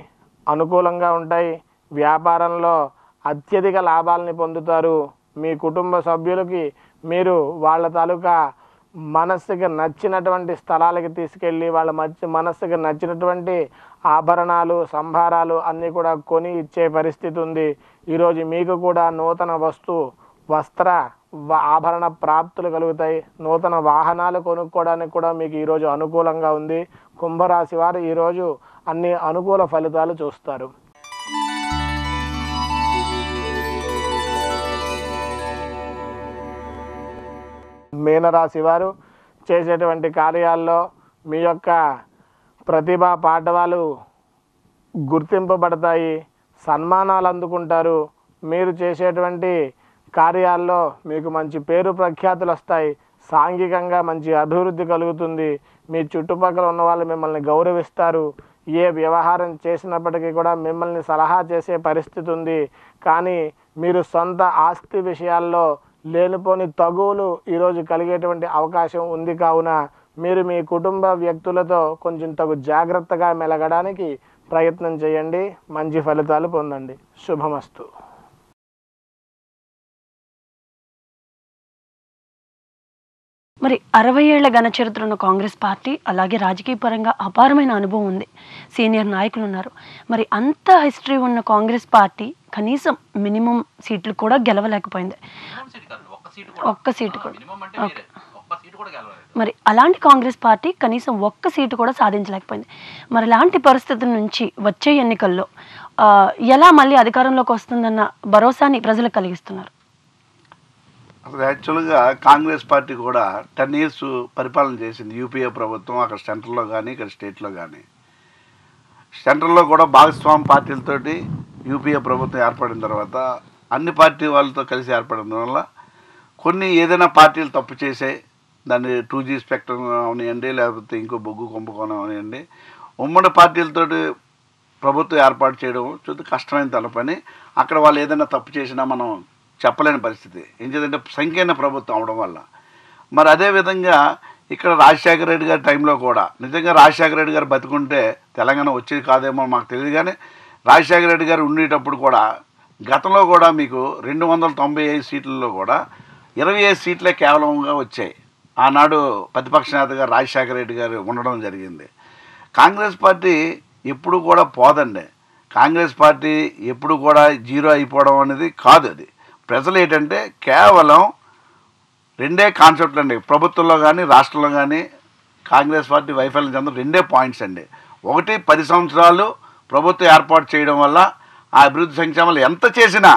అనుకూలంగా ఉంటాయి. వ్యాపారంలో అత్యధిక లాభాలని పొందుతారు. మీ కుటుంబ సభ్యులకి మీరు వాళ్ళ తాలూకా మనస్సుకి నచ్చినటువంటి స్థలాలకి తీసుకెళ్ళి వాళ్ళ మనస్సుకి నచ్చినటువంటి ఆభరణాలు సంభారాలు అన్నీ కూడా కొని ఇచ్చే పరిస్థితి ఉంది. ఈరోజు మీకు కూడా నూతన వస్త్ర ఆభరణ ప్రాప్తులు కలుగుతాయి. నూతన వాహనాలు కొనుక్కోవడానికి కూడా మీకు ఈరోజు అనుకూలంగా ఉంది. కుంభరాశి వారు ఈరోజు అన్ని అనుకూల ఫలితాలు చూస్తారు. మీనరాశి వారు చేసేటువంటి కార్యాల్లో మీ యొక్క ప్రతిభా పాఠవాలు గుర్తింపబడతాయి. సన్మానాలు అందుకుంటారు. మీరు చేసేటువంటి కార్యాల్లో మీకు మంచి పేరు ప్రఖ్యాతులు వస్తాయి, సాంఘికంగా మంచి అభివృద్ధి కలుగుతుంది, మీ చుట్టుపక్కల ఉన్న వాళ్ళు మిమ్మల్ని గౌరవిస్తారు, ఏ వ్యవహారం చేసినప్పటికీ కూడా మిమ్మల్ని సలహా చేసే పరిస్థితి ఉంది. కానీ మీరు సొంత ఆస్తి విషయాల్లో లేనిపోని తగువులు ఈరోజు కలిగేటువంటి అవకాశం ఉంది. కావున మీరు మీ కుటుంబ వ్యక్తులతో కొంచెం తగు జాగ్రత్తగా మెలగడానికి ప్రయత్నం చేయండి. మంచి ఫలితాలు పొందండి. శుభమస్తు. మరి 60 ఏళ్ల ఘన చరిత్ర ఉన్న కాంగ్రెస్ పార్టీ, అలాగే రాజకీయ పరంగా అపారమైన అనుభవం ఉంది, సీనియర్ నాయకులు ఉన్నారు. మరి అంత హిస్టరీ ఉన్న కాంగ్రెస్ పార్టీ కనీసం మినిమం సీట్లు కూడా గెలవలేకపోయింది. ఒక్క సీటు కూడా. మరి అలాంటి కాంగ్రెస్ పార్టీ కనీసం ఒక్క సీటు కూడా సాధించలేకపోయింది. మరి ఇలాంటి పరిస్థితుల నుంచి వచ్చే ఎన్నికల్లో ఎలా మళ్ళీ అధికారంలోకి వస్తుందన్న భరోసాని ప్రజలకు కలిగిస్తున్నారు? అసలు యాక్చువల్గా కాంగ్రెస్ పార్టీ కూడా 10 years పరిపాలన చేసింది. యూపీఏ ప్రభుత్వం అక్కడ సెంట్రల్లో కానీ ఇక్కడ స్టేట్లో కానీ. సెంట్రల్లో కూడా భాగస్వామి పార్టీలతోటి యూపీఏ ప్రభుత్వం ఏర్పడిన తర్వాత అన్ని పార్టీ వాళ్ళతో కలిసి ఏర్పడడం వల్ల కొన్ని ఏదైనా పార్టీలు తప్పు చేసే దాన్ని 2G స్పెక్ట్రమ్ అవనివ్వండి, లేకపోతే ఇంకో బొగ్గు కుంభకోణం అవనివ్వండి, ఉమ్మడి పార్టీలతోటి ప్రభుత్వం ఏర్పాటు చేయడం చూస్తే కష్టమైన తన పని. అక్కడ వాళ్ళు ఏదైనా తప్పు చేసినా మనం చెప్పలేని పరిస్థితి. ఎందుకంటే సంకీర్ణ ప్రభుత్వం అవడం వల్ల. మరి అదేవిధంగా ఇక్కడ రాజశేఖర రెడ్డి గారి టైంలో కూడా నిజంగా రాజశేఖర రెడ్డి గారు బతుకుంటే తెలంగాణ వచ్చేది కాదేమో మాకు తెలియదు. కానీ రాజశేఖర రెడ్డి గారు ఉండేటప్పుడు కూడా గతంలో కూడా మీకు 295 సీట్లలో కూడా 25 సీట్లే కేవలంగా వచ్చాయి. ఆనాడు ప్రతిపక్ష నేతగా రాజశేఖర రెడ్డి గారు ఉండడం జరిగింది. కాంగ్రెస్ పార్టీ ఎప్పుడు కూడా పోదండి. కాంగ్రెస్ పార్టీ ఎప్పుడు కూడా జీరో అయిపోవడం అనేది కాదు. అది ప్రజలు ఏంటంటే కేవలం రెండే కాన్సెప్ట్లు అండి. ప్రభుత్వంలో కానీ రాష్ట్రంలో కానీ కాంగ్రెస్ పార్టీ వైఫల్యం చెందడం రెండే పాయింట్స్ అండి. ఒకటి, 10 సంవత్సరాలు ప్రభుత్వం ఏర్పాటు చేయడం వల్ల ఆ అభివృద్ధి సంక్షేమాలు ఎంత చేసినా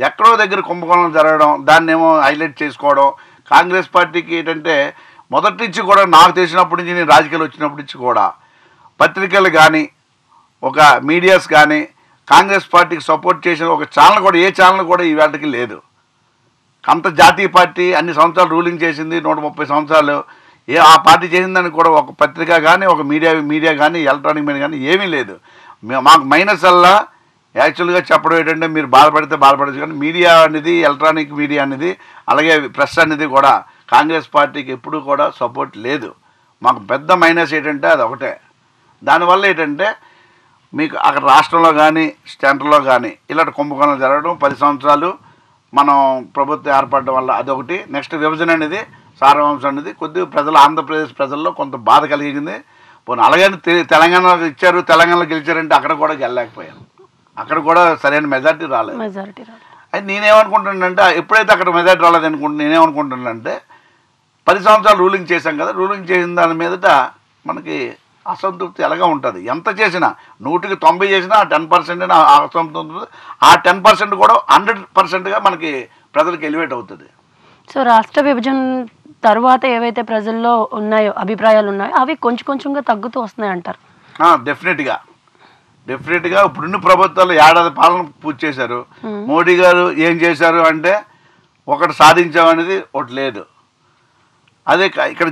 ఎక్కడో దగ్గర కుంభకోణం జరగడం, దాన్నేమో హైలైట్ చేసుకోవడం. కాంగ్రెస్ పార్టీకి ఏంటంటే మొదటి నుంచి కూడా నాకు తెలిసినప్పటి నుంచి, నేను రాజకీయాలు వచ్చినప్పటి నుంచి కూడా పత్రికలు కానీ ఒక మీడియాస్ కానీ కాంగ్రెస్ పార్టీకి సపోర్ట్ చేసిన ఒక ఛానల్ కూడా, ఏ ఛానల్ కూడా ఈ వేళకి లేదు. అంత జాతీయ పార్టీ అన్ని సంవత్సరాలు రూలింగ్ చేసింది, 130 సంవత్సరాలు. ఆ పార్టీ చేసిందని కూడా ఒక పత్రిక కానీ ఒక మీడియా కానీ ఎలక్ట్రానిక్ మీడియా కానీ ఏమీ లేదు. మాకు మైనస్ అల్లా యాక్చువల్గా చెప్పడం ఏంటంటే మీరు బాధపడితే బాధపడచ్చు, కానీ మీడియా అనేది, ఎలక్ట్రానిక్ మీడియా అనేది, అలాగే ప్రెస్ అనేది కూడా కాంగ్రెస్ పార్టీకి ఎప్పుడూ కూడా సపోర్ట్ లేదు. మాకు పెద్ద మైనస్ ఏంటంటే అది ఒకటే. దానివల్ల ఏంటంటే మీకు అక్కడ రాష్ట్రంలో కానీ సెంట్రల్లో కానీ ఇలాంటి కుంభకోణాలు జరగడం, 10 సంవత్సరాలు మనం ప్రభుత్వం ఏర్పడడం వల్ల అదొకటి. నెక్స్ట్ విభజన అనేది, సారాంశం అనేది కొద్దిగా ప్రజలు, ఆంధ్రప్రదేశ్ ప్రజల్లో కొంత బాధ కలిగింది. పోనీ అలాగని తెలంగాణలో ఇచ్చారు, తెలంగాణలో గెలిచారంటే అక్కడ కూడా గెలలేకపోయాను. అక్కడ కూడా సరైన మెజార్టీ రాలేదు. అయితే నేనేమనుకుంటున్నానంటే ఎప్పుడైతే అక్కడ మెజార్టీ రాలేదు నేనేమనుకుంటున్నానంటే 10 సంవత్సరాలు రూలింగ్ చేశాం కదా, రూలింగ్ చేసిన దాని మీదట మనకి అసంతృప్తి ఎలాగా ఉంటుంది. ఎంత చేసినా 100కి 90 చేసినా 10% అసంతృప్తి, ఆ 10% కూడా 100%గా మనకి ప్రజలకు ఎలివేట్ అవుతుంది. సో రాష్ట్ర విభజన తర్వాత ఏవైతే ప్రజల్లో ఉన్నాయో, అభిప్రాయాలు ఉన్నాయో, అవి కొంచెం కొంచెంగా తగ్గుతూ వస్తున్నాయి అంటారు. డెఫినెట్గా ఇప్పుడున్న ప్రభుత్వాలు ఏడాది పాలన పూర్తి చేశారు. మోడీ గారు ఏం చేశారు అంటే ఒకటి సాధించామనేది ఒకటి లేదు. అదే ఇక్కడ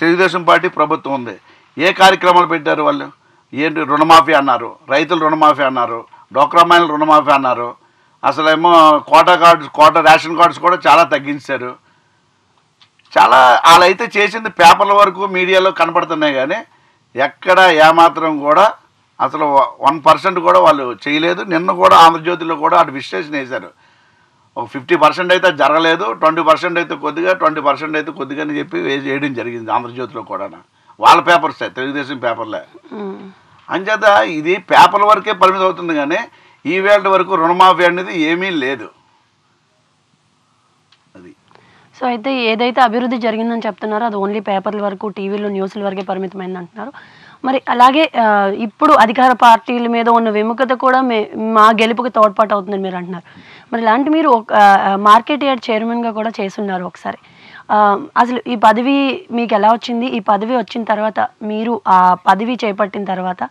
తెలుగుదేశం పార్టీ ప్రభుత్వం ఉంది. ఏ కార్యక్రమాలు పెట్టారు వాళ్ళు? ఏంటి, రుణమాఫీ అన్నారు, రైతులు రుణమాఫీ అన్నారు, డోక్రా మహిళలు రుణమాఫీ అన్నారు. అసలేమో కోటా రేషన్ కార్డ్స్ కూడా చాలా తగ్గించారు. చాలా వాళ్ళైతే చేసింది పేపర్ల వరకు మీడియాలో కనపడుతున్నాయి, కానీ ఎక్కడ ఏమాత్రం కూడా అసలు 1% కూడా వాళ్ళు చేయలేదు. నిన్న కూడా ఆంధ్రజ్యోతిలో కూడా అటు విశ్లేషణ వేశారు. ఒక 50% అయితే జరగలేదు, 20% అయితే కొద్దిగా, 20% అయితే కొద్దిగా అని చెప్పి వేయడం జరిగింది ఆంధ్రజ్యోతిలో కూడా. వాళ్ళ పేపర్సే, తెలుగుదేశం పేపర్లే. అంచేత ఇది పేపర్ల వరకే పరిమితం అవుతుంది, కానీ ఈ వేళ వరకు రుణమాఫీ అనేది ఏమీ లేదు. అది సో అయితే ఏదైతే అభివృద్ధి జరిగిందని చెప్తున్నారో అది ఓన్లీ పేపర్ల వరకు, టీవీలో న్యూస్ల వరకే పరిమితమైంది అంటున్నారు. మరి అలాగే ఇప్పుడు అధికార పార్టీల మీద ఉన్న విముఖత కూడా మా గెలుపుకి తోడ్పాటు అవుతుందని మీరు అంటున్నారు. మరి ఇలాంటి మీరు ఒక మార్కెట్ యార్డ్ చైర్మన్గా కూడా చేస్తున్నారు ఒకసారి. అసలు ఈ పదవి మీకు ఎలా వచ్చింది? ఈ పదవి వచ్చిన తర్వాత మీరు ఆ పదవి చేపట్టిన తర్వాత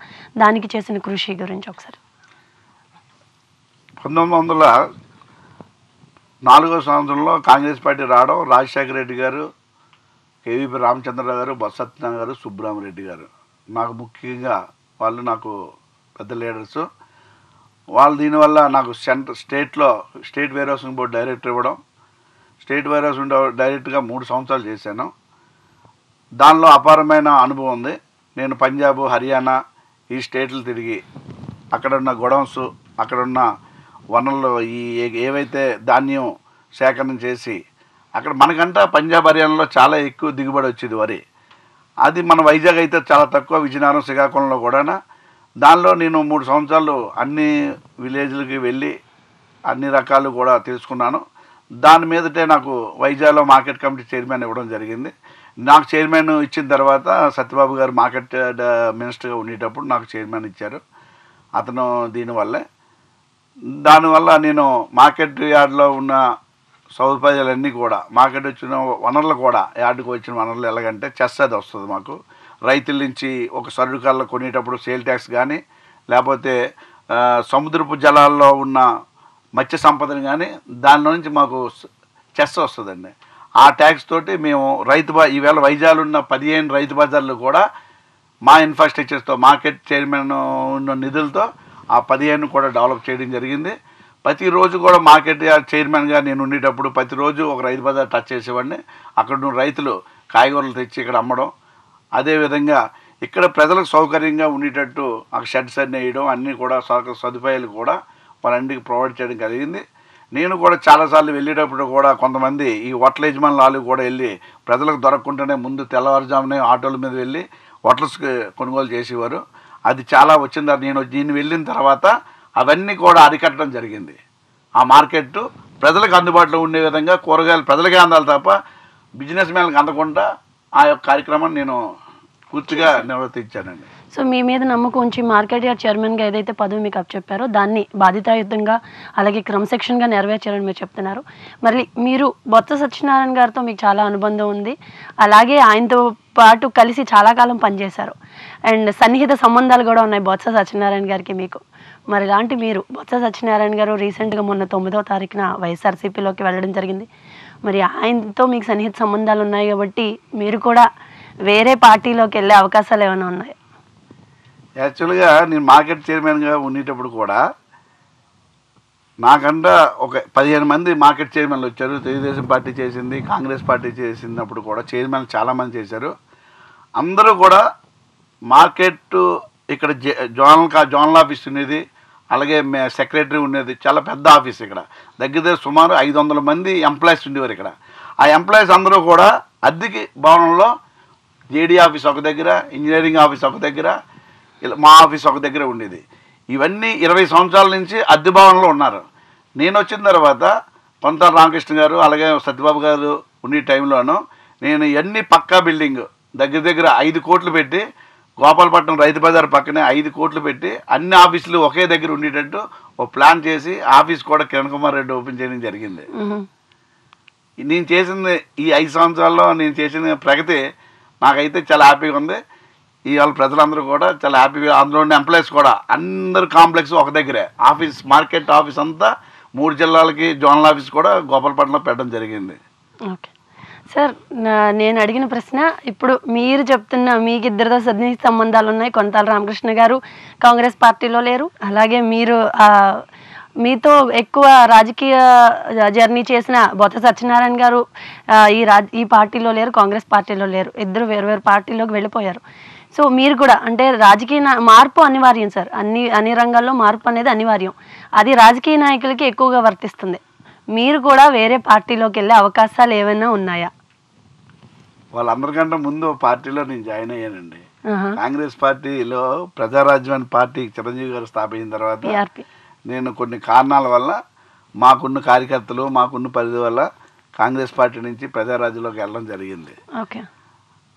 దానికి చేసిన కృషి గురించి ఒకసారి. 1904 సంవత్సరంలో కాంగ్రెస్ పార్టీ రావడం, రాజశేఖర రెడ్డి గారు, కేవీపీ రామచంద్రరావు గారు, బొత్స సత్యనారాయణ గారు, సుబ్బరామరెడ్డి గారు నాకు ముఖ్యంగా వాళ్ళు నాకు పెద్ద లీడర్స్. వాళ్ళు దీనివల్ల నాకు state where housing board director ఇవ్వడం, స్టేట్ వేర్ హౌసింగ్ డైరెక్టర్గా 3 సంవత్సరాలు చేశాను. దానిలో అపారమైన అనుభవం ఉంది. నేను పంజాబ్, హర్యానా ఈ స్టేట్లు తిరిగి అక్కడున్న గొడౌన్స్, అక్కడున్న వనరులు ఏవైతే ధాన్యం సేకరణ చేసి అక్కడ మనకంటా పంజాబ్, హర్యానాలో చాలా ఎక్కువ దిగుబడి వచ్చేది వరి. అది మన వైజాగ్ అయితే చాలా తక్కువ, విజయనగరం, శ్రీకాకుళంలో కూడా. దానిలో నేను 3 సంవత్సరాలు అన్ని విలేజ్లకి వెళ్ళి అన్ని రకాలు కూడా తెలుసుకున్నాను. దాని మీదటే నాకు వైజాగ్లో మార్కెట్ కమిటీ చైర్మన్ ఇవ్వడం జరిగింది. నాకు చైర్మన్ ఇచ్చిన తర్వాత సత్యబాబు గారు మార్కెట్ మినిస్టర్గా ఉండేటప్పుడు నాకు చైర్మన్ ఇచ్చారు. అతను దానివల్ల నేను మార్కెట్ యార్డ్లో ఉన్న సౌకర్యాలన్నీ కూడా, మార్కెట్ వచ్చిన వనరులు కూడా, యార్డుకు వచ్చిన వనరులు ఎలాగంటే చెస్ అది వస్తుంది మాకు. రైతుల నుంచి ఒక సరుకులు కొనేటప్పుడు సేల్ ట్యాక్స్ కానీ, లేకపోతే సముద్రపు జలాల్లో ఉన్న మత్స్య సంపదను కానీ దాని నుంచి మాకు చెస్ వస్తుందండి. ఆ ట్యాక్స్ తోటి మేము ఈవేళ వైజాగ్లో ఉన్న 15 రైతు బజార్లు కూడా మా ఇన్ఫ్రాస్ట్రక్చర్స్తో, మార్కెట్ చైర్మన్ ఉన్న నిధులతో ఆ 15 కూడా డెవలప్ చేయడం జరిగింది. ప్రతిరోజు కూడా మార్కెట్ చైర్మన్గా నేను ఉండేటప్పుడు ప్రతిరోజు ఒక రైతు బజార్ టచ్ చేసేవాడిని. అక్కడ ఉన్న రైతులు కాయగూరలు తెచ్చి ఇక్కడ అమ్మడం, అదేవిధంగా ఇక్కడ ప్రజలకు సౌకర్యంగా ఉండేటట్టు ఆ షెడ్స్ అన్నీ వేయడం, అన్నీ కూడా సదుపాయాలు కూడా వాళ్ళంటికి ప్రొవైడ్ చేయడం కలిగింది. నేను కూడా చాలాసార్లు వెళ్ళేటప్పుడు కూడా కొంతమంది ఈ హోటల్ యజమానులు కూడా వెళ్ళి ప్రజలకు దొరకకుండానే ముందు తెల్లవారుజామునే ఆటోల మీద వెళ్ళి హోటల్స్కి కొనుగోలు చేసేవారు. అది చాలా వచ్చింది. దీన్ని వెళ్ళిన తర్వాత అవన్నీ కూడా అరికట్టడం జరిగింది. ఆ మార్కెట్ ప్రజలకు అందుబాటులో ఉండే విధంగా కూరగాయలు ప్రజలకే అందాలి తప్ప బిజినెస్ మ్యాన్లకు అందకుండా ఆ యొక్క కార్యక్రమాన్ని నేను పూర్తిగా నిర్వర్తించానండి. సో మీ మీద నమ్మకం ఉంచి మార్కెట్ యార్డ్ చైర్మన్గా ఏదైతే పదవి మీకు అప్పచెప్పారో దాన్ని బాధ్యతాయుతంగా అలాగే క్రమశిక్షణగా నెరవేర్చారని మీరు చెప్తున్నారు. మరి మీరు బొత్స సత్యనారాయణ గారితో మీకు చాలా అనుబంధం ఉంది, అలాగే ఆయనతో పాటు కలిసి చాలా కాలం పనిచేశారు, అండ్ సన్నిహిత సంబంధాలు కూడా ఉన్నాయి బొత్స సత్యనారాయణ గారికి మీకు. మరి ఇలాంటి మీరు బొత్స సత్యనారాయణ గారు రీసెంట్గా మొన్న 9వ తారీఖున వైఎస్ఆర్సీపీలోకి వెళ్ళడం జరిగింది. మరి ఆయనతో మీకు సన్నిహిత సంబంధాలు ఉన్నాయి కాబట్టి మీరు కూడా వేరే పార్టీలోకి వెళ్ళే అవకాశాలు ఏమైనా ఉన్నాయి? యాక్చువల్గా నేను మార్కెట్ చైర్మన్గా ఉండేటప్పుడు కూడా నాకంటే ఒక 15 మంది మార్కెట్ చైర్మన్లు వచ్చారు. తెలుగుదేశం పార్టీ చేసింది, కాంగ్రెస్ పార్టీ చేసినప్పుడు కూడా చైర్మన్ చాలామంది చేశారు. అందరూ కూడా మార్కెట్ ఇక్కడ జోనల్ ఆఫీస్ ఉండేది, అలాగే సెక్రటరీ ఉండేది, చాలా పెద్ద ఆఫీస్. ఇక్కడ దగ్గర సుమారు 500 మంది ఎంప్లాయీస్ ఉండేవారు. ఇక్కడ ఆ ఎంప్లాయీస్ అందరూ కూడా అద్దెకి భవనంలో జేడీ ఆఫీస్ ఒక దగ్గర, ఇంజనీరింగ్ ఆఫీస్ ఒక దగ్గర, మా ఆఫీస్ ఒక దగ్గర ఉండేది. ఇవన్నీ 20 సంవత్సరాల నుంచి అద్దె భవనంలో ఉన్నారు. నేను వచ్చిన తర్వాత కొంత రామకృష్ణ గారు అలాగే సత్యబాబు గారు ఉండే టైంలోనూ నేను ఇవన్నీ పక్కా బిల్డింగ్ దగ్గర 5 కోట్లు పెట్టి, గోపాలపట్నం రైతు బజార్ పక్కనే 5 కోట్లు పెట్టి అన్ని ఆఫీసులు ఒకే దగ్గర ఉండేటట్టు ఒక ప్లాన్ చేసి ఆఫీస్ కూడా కిరణ్ కుమార్ రెడ్డి ఓపెన్ చేయడం జరిగింది. నేను చేసింది ఈ 5 సంవత్సరాల్లో నేను చేసిన ప్రగతి నాకైతే చాలా హ్యాపీగా ఉంది. ఇవాళ ప్రజలందరూ కూడా చాలా హ్యాపీగా, అందులో ఉన్న ఎంప్లాయీస్ కూడా అందరు కాంప్లెక్స్ ఒక దగ్గరే, ఆఫీస్ మార్కెట్ ఆఫీస్ అంతా 3 జిల్లాలకి జోనల్ ఆఫీస్ కూడా గోపాలపట్నంలో పెట్టడం జరిగింది. ఓకే సార్, నేను అడిగిన ప్రశ్న, ఇప్పుడు మీరు చెప్తున్న మీకు ఇద్దరితో సన్నిహిత సంబంధాలు ఉన్నాయి. కొనతాల రామకృష్ణ గారు కాంగ్రెస్ పార్టీలో లేరు, అలాగే మీరు మీతో ఎక్కువ రాజకీయ జర్నీ చేసిన బొత్స సత్యనారాయణ గారు ఈ పార్టీలో లేరు, కాంగ్రెస్ పార్టీలో లేరు, ఇద్దరు వేరు పార్టీలోకి వెళ్ళిపోయారు. సో మీరు కూడా అంటే రాజకీయ మార్పు అనివార్యం సార్, అన్ని రంగాల్లో మార్పు అనేది అనివార్యం. అది రాజకీయ నాయకులకి ఎక్కువగా వర్తిస్తుంది. మీరు కూడా వేరే పార్టీలోకి వెళ్ళే అవకాశాలు ఏమైనా ఉన్నాయా? వాళ్ళందరికంటే ముందు పార్టీలో నేను జాయిన్ అయ్యానండి. కాంగ్రెస్ పార్టీలో ప్రజారాజ్యం అనే పార్టీ చిరంజీవి గారు స్థాపించిన తర్వాత నేను కొన్ని కారణాల వల్ల, మాకున్న కార్యకర్తలు మాకున్న పరిధి వల్ల కాంగ్రెస్ పార్టీ నుంచి ప్రజారాజ్యంలోకి వెళ్ళడం జరిగింది. ఓకే,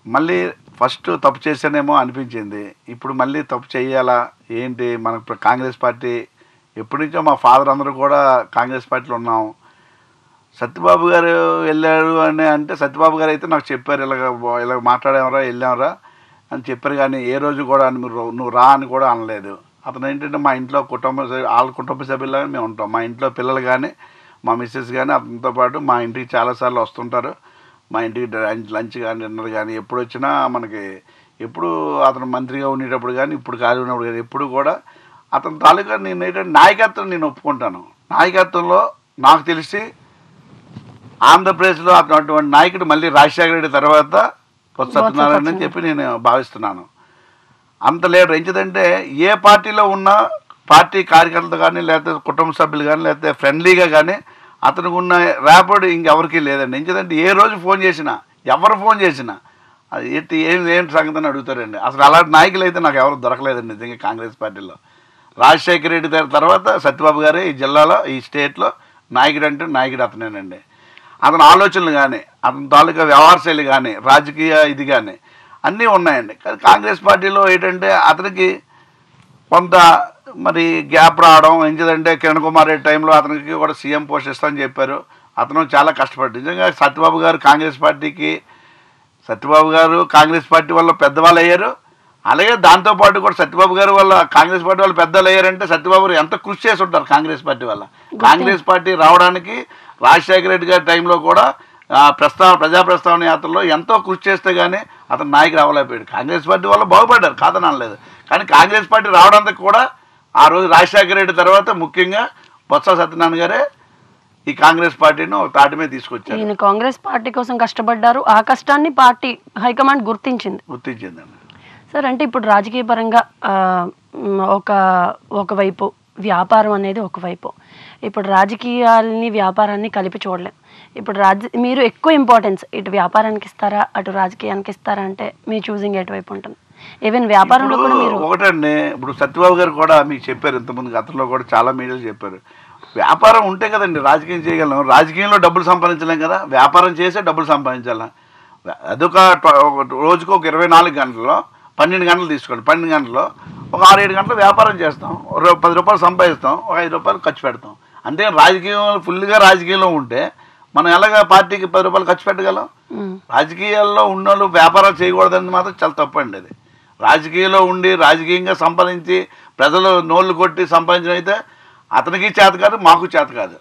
మళ్ళీ ఫస్ట్ తప్పు చేశానేమో అనిపించింది. ఇప్పుడు మళ్ళీ తప్పు చేయాలా ఏంటి, మనకు కాంగ్రెస్ పార్టీ ఎప్పటి నుంచో మా ఫాదర్ అందరూ కూడా కాంగ్రెస్ పార్టీలో ఉన్నాం. సత్యబాబు గారు వెళ్ళారు అని అంటే, సత్యబాబు గారు అయితే నాకు చెప్పారు, ఇలాగ మాట్లాడేమరా వెళ్ళామరా అని చెప్పారు. కానీ ఏ రోజు కూడా నువ్వు రా అని కూడా అనలేదు. అతను ఏంటంటే మా ఇంట్లో వాళ్ళ కుటుంబ సభ్యులాగా మేము ఉంటాం. మా ఇంట్లో పిల్లలు కానీ మా మిస్సెస్ కానీ అతనితో పాటు మా ఇంటికి చాలాసార్లు వస్తుంటారు. మా ఇంటికి లంచ్ కానీ డిన్నర్ కానీ ఎప్పుడు వచ్చినా మనకి ఎప్పుడు అతను మంత్రిగా ఉండేటప్పుడు కానీ ఇప్పుడు ఖాళీ ఉన్నప్పుడు కానీ ఎప్పుడు కూడా అతని తాలూకా నేను ఏంటంటే నాయకత్వం నేను ఒప్పుకుంటాను. నాయకత్వంలో నాకు తెలిసి ఆంధ్రప్రదేశ్లో అటువంటి నాయకుడు మళ్ళీ రాజశేఖర రెడ్డి తర్వాత బొత్స సత్యనారాయణ అని చెప్పి నేను భావిస్తున్నాను. అంత లీడర్ ఎంచదంటే ఏ పార్టీలో ఉన్న పార్టీ కార్యకర్తలు కానీ లేకపోతే కుటుంబ సభ్యులు కానీ లేకపోతే ఫ్రెండ్లీగా కానీ అతనికి ఉన్న ర్యాపిడ్ ఇంకెవరికి లేదండి. ఎంచదంటే ఏ రోజు ఫోన్ చేసినా ఎవరు ఫోన్ చేసినా అది ఏంటి సంగతి అని అడుగుతారండి. అసలు అలాంటి నాయకులు అయితే నాకు ఎవరు దొరకలేదండి నిజంగా కాంగ్రెస్ పార్టీలో. రాజశేఖర రెడ్డి తర్వాత సత్యబాబు గారే ఈ జిల్లాలో ఈ స్టేట్లో నాయకుడు అంటే నాయకుడు అతనేనండి. అతని ఆలోచనలు కానీ అతని తాలూకా వ్యవహార శైలి కానీ రాజకీయ ఇది కానీ అన్నీ ఉన్నాయండి. కానీ కాంగ్రెస్ పార్టీలో ఏంటంటే అతనికి కొంత మరి గ్యాప్ రావడం ఎంచేదంటే కిరణ్ కుమార్ రెడ్డి టైంలో అతనికి కూడా సీఎం పోస్ట్ ఇస్తామని చెప్పారు. అతను చాలా కష్టపడ్డాడు. నిజంగా సత్యబాబు గారు కాంగ్రెస్ పార్టీ వల్ల పెద్దవాళ్ళు అయ్యారు. అలాగే దాంతోపాటు కూడా సత్యబాబు గారు వల్ల కాంగ్రెస్ పార్టీ వాళ్ళు పెద్దలు అయ్యారంటే సత్యబాబు గారు ఎంత కృషి చేసి ఉంటారు కాంగ్రెస్ పార్టీ వల్ల. కాంగ్రెస్ పార్టీ రావడానికి రాజశేఖర రెడ్డి గారి టైంలో కూడా ప్రజా ప్రస్తావన యాత్రలో ఎంతో కృషి చేస్తే కానీ అతను నాయకుడు అవ్వలేకపోయాడు. కాంగ్రెస్ పార్టీ వల్ల బాగుపడ్డారు కాదనలేదు. కానీ కాంగ్రెస్ పార్టీ రావడానికి కూడా ఆ రోజు రాజశేఖర రెడ్డి తర్వాత ముఖ్యంగా బొత్స సత్యనారాయణ గారే ఈ కాంగ్రెస్ పార్టీని తాటి మీద తీసుకొచ్చారు. ఈయన కాంగ్రెస్ పార్టీ కోసం కష్టపడ్డారు. ఆ కష్టాన్ని పార్టీ హైకమాండ్ గుర్తించిందండి. సార్, అంటే ఇప్పుడు రాజకీయ పరంగా ఒకవైపు వ్యాపారం అనేది ఒకవైపు, ఇప్పుడు రాజకీయాలని వ్యాపారాన్ని కలిపి చూడలేం. ఇప్పుడు మీరు ఎక్కువ ఇంపార్టెన్స్ ఇటు వ్యాపారానికి ఇస్తారా అటు రాజకీయానికి ఇస్తారా అంటే మీ చూసింగ్ ఎటువైపు ఉంటుంది? ఈవెన్ వ్యాపారంలో కూడా మీరు ఒకటండి. ఇప్పుడు సత్యబాబు గారు కూడా మీకు చెప్పారు, ఇంతకుముందు గతంలో కూడా చాలా మీడియాలు చెప్పారు, వ్యాపారం ఉంటే కదండి రాజకీయం చేయగలం. రాజకీయంలో డబ్బులు సంపాదించలేం కదా, వ్యాపారం చేసే డబ్బులు సంపాదించాలా. అదొక రోజుకు ఒక 24 గంటల్లో 12 గంటలు తీసుకోండి. 12 గంటల్లో ఒక 6-7 గంటలు వ్యాపారం చేస్తాం, 10 రూపాయలు సంపాదిస్తాం, ఒక 5 రూపాయలు ఖర్చు పెడతాం. అంతే. రాజకీయం ఫుల్గా రాజకీయంలో ఉంటే మనం ఎలాగ పార్టీకి 10 రూపాయలు ఖర్చు పెట్టగలం? రాజకీయాల్లో ఉన్నోళ్ళు వ్యాపారాలు చేయకూడదని మాత్రం చాలా తప్పండి. అది రాజకీయంలో ఉండి రాజకీయంగా సంపాదించి ప్రజలు నోళ్ళు కొట్టి సంపాదించడం అయితే అతనికి చేత కాదు, మాకు చేత కాదు.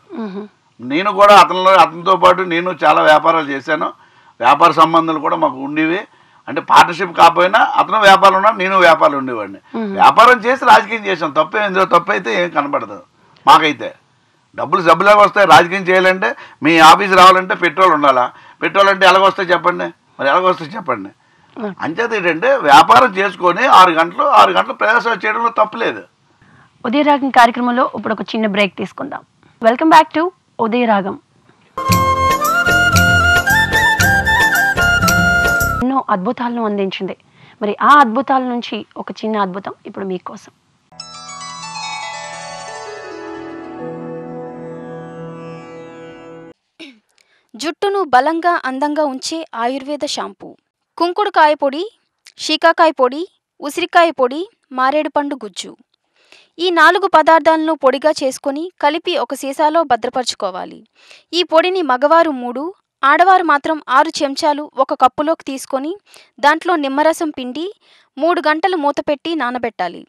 నేను కూడా అతనితో పాటు నేను చాలా వ్యాపారాలు చేశాను. వ్యాపార సంబంధాలు కూడా మాకు ఉండేవి. అంటే పార్ట్నర్షిప్ కాకపోయినా అతను వ్యాపారం ఉన్నా నేను వ్యాపారం ఉండేవాడిని. వ్యాపారం చేసి రాజకీయం చేసాం. ఇందులో తప్పు అయితే ఏం కనపడదు మాకైతే. డబ్బులాగా వస్తాయి. రాజకీయం చేయాలంటే మీ ఆఫీస్ రావాలంటే పెట్రోల్ ఉండాలా? పెట్రోల్ అంటే ఎలాగొస్తాయి చెప్పండి? మరి ఎలాగొస్తాయి చెప్పండి? అంచేత ఏంటంటే వ్యాపారం చేసుకొని 6 గంటలు ప్రయాసం చేయడంలో తప్పులేదు. ఉదయరాగం కార్యక్రమంలో ఇప్పుడు ఒక చిన్న బ్రేక్ తీసుకుందాం. Welcome back to Udayaragam. ఎన్నో అద్భుతాలను అందించింది. మరి ఆ అద్భుతాల నుంచి ఒక చిన్న అద్భుతం ఇప్పుడు మీకోసం. జుట్టును బలంగా అందంగా ఉంచే ఆయుర్వేద షాంపూ. కుంకుడుకాయ పొడి, షీకాకాయ పొడి, ఉసిరికాయ పొడి, మారేడుపండు గుజ్జు. ఈ 4 పదార్థాలను పొడిగా చేసుకొని కలిపి ఒక సీసాలో భద్రపరచుకోవాలి. ఈ పొడిని మగవారు 3, ఆడవారు మాత్రం 6 చెంచాలు ఒక కప్పులోకి తీసుకొని దాంట్లో నిమ్మరసం పిండి 3 గంటలు మూతపెట్టి నానబెట్టాలి.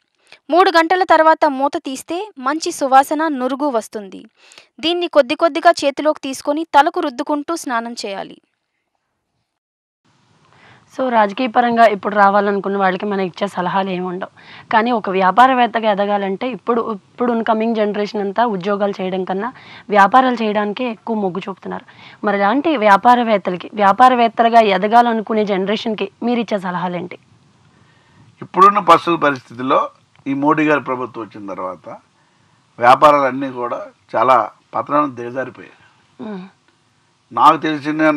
3 గంటల తర్వాత మూత తీస్తే మంచి సువాసన, నురుగు వస్తుంది. దీన్ని కొద్దిగా చేతిలోకి తీసుకొని తలకు రుద్దుకుంటూ స్నానం చేయాలి. సో రాజకీయ పరంగా ఇప్పుడు రావాలనుకున్న వాళ్ళకి మనం ఇచ్చే సలహాలు ఏమి ఉండవు. కానీ ఒక వ్యాపారవేత్తగా ఎదగాలంటే ఇప్పుడు కమింగ్ జనరేషన్ అంతా ఉద్యోగాలు చేయడం కన్నా వ్యాపారాలు చేయడానికే ఎక్కువ మొగ్గు చూపుతున్నారు. మరి అలాంటి వ్యాపారవేత్తలుగా ఎదగాలనుకునే జనరేషన్కి మీరు ఇచ్చే సలహాలు ఏంటి? ఇప్పుడున్న పరిస్థితుల్లో ఈ మోడీ గారి ప్రభుత్వం వచ్చిన తర్వాత వ్యాపారాలన్నీ కూడా చాలా పతనం దిగజారిపోయాయి. నాకు తెలిసిన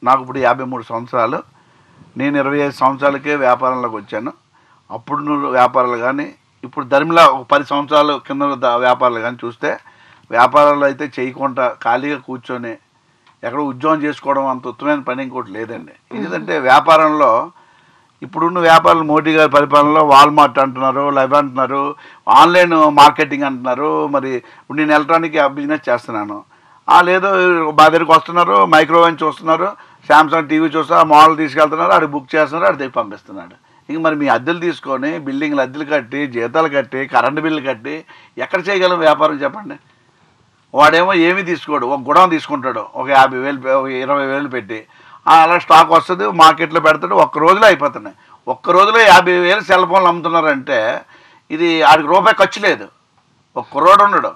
నాకు ఇప్పుడు 53 సంవత్సరాలు. నేను 25 సంవత్సరాలకే వ్యాపారంలోకి వచ్చాను. అప్పుడు వ్యాపారాలు కానీ ఇప్పుడు ధర్మిలా ఒక 10 సంవత్సరాల కింద వ్యాపారాలు కానీ చూస్తే వ్యాపారాలు అయితే చేయకుండా ఖాళీగా కూర్చొని ఎక్కడ ఉద్యోగం చేసుకోవడం అంత ఉత్తమైన పని ఇంకోటి లేదండి. ఎందుకంటే వ్యాపారంలో ఇప్పుడున్న వ్యాపారాలు మోడీ గారి పరిపాలనలో వాల్మార్ట్ అంటున్నారు, లైవ్ అంటున్నారు, ఆన్లైన్ మార్కెటింగ్ అంటున్నారు. మరి ఇప్పుడు నేను ఎలక్ట్రానిక్ బిజినెస్ చేస్తున్నాను. లేదో మా దగ్గరికి వస్తున్నారు, మైక్రోవేవ్ చూస్తున్నారు, శాంసంగ్ టీవీ చూస్తున్నారు, మోడల్ తీసుకెళ్తున్నారు, అది బుక్ చేస్తున్నారు, అది దగ్గర పంపిస్తున్నాడు. ఇంక మరి మీ అద్దెలు తీసుకొని బిల్డింగ్లు అద్దెలు కట్టి జీతాలు కట్టి కరెంటు బిల్లు కట్టి ఎక్కడ చేయగలం వ్యాపారం చెప్పండి. వాడేమో ఏమీ తీసుకోడు, ఒక గుడం తీసుకుంటాడు, ఒక 50,000 ఒక 20,000 పెట్టి అలా స్టాక్ వస్తుంది, మార్కెట్లో పెడతాడు, ఒక్క రోజులో అయిపోతున్నాయి. ఒక్క రోజులో 50,000 సెల్ ఫోన్లు అమ్ముతున్నారంటే ఇది ఆడికి రూపాయి ఖర్చు లేదు, ఒక కుర్రోడు ఉండడు,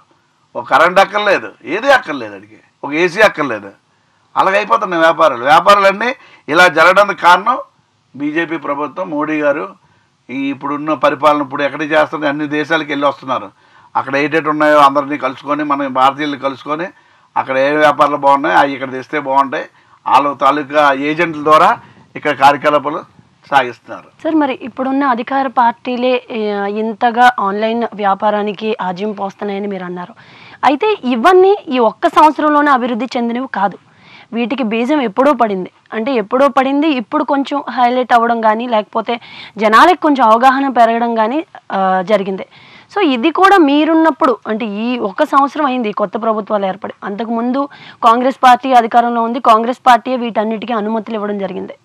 ఒక కరెంట్ అక్కర్లేదు, ఏది అక్కర్లేదు, అడిగి ఒక ఏసీ అక్కర్లేదు, అలాగైపోతున్నాయి వ్యాపారాలన్నీ ఇలా జరగడానికి కారణం బీజేపీ ప్రభుత్వం, మోడీ గారు. ఇప్పుడున్న పరిపాలన ఇప్పుడు ఎక్కడికి చేస్తున్నారు, అన్ని దేశాలకు వెళ్ళి వస్తున్నారు. అక్కడ ఏటేటి ఉన్నాయో అందరినీ కలుసుకొని, మన భారతీయులు కలుసుకొని అక్కడ ఏ వ్యాపారాలు బాగున్నాయి అవి ఇక్కడ తెస్తే బాగుంటాయి, వాళ్ళ తాలూకా ఏజెంట్ల ద్వారా ఇక్కడ కార్యకలాపాలు సాగిస్తున్నారు. సార్, మరి ఇప్పుడున్న అధికార పార్టీలే ఇంతగా ఆన్లైన్ వ్యాపారానికి ఆజ్యం పోస్తున్నాయని మీరు అన్నారు. అయితే ఇవన్నీ ఈ ఒక్క సంవత్సరంలోనే అభివృద్ధి చెందినవి కాదు, వీటికి బీజం ఎప్పుడో పడింది. అంటే ఎప్పుడో పడింది, ఇప్పుడు కొంచెం హైలైట్ అవ్వడం కానీ లేకపోతే జనాలకు కొంచెం అవగాహన పెరగడం కానీ జరిగింది. సో ఇది కూడా మీరున్నప్పుడు, అంటే ఈ ఒక్క సంవత్సరం అయింది కొత్త ప్రభుత్వాలు ఏర్పడి, అంతకుముందు కాంగ్రెస్ పార్టీ అధికారంలో ఉంది, కాంగ్రెస్ పార్టీయే వీటన్నిటికీ అనుమతులు ఇవ్వడం జరిగింది.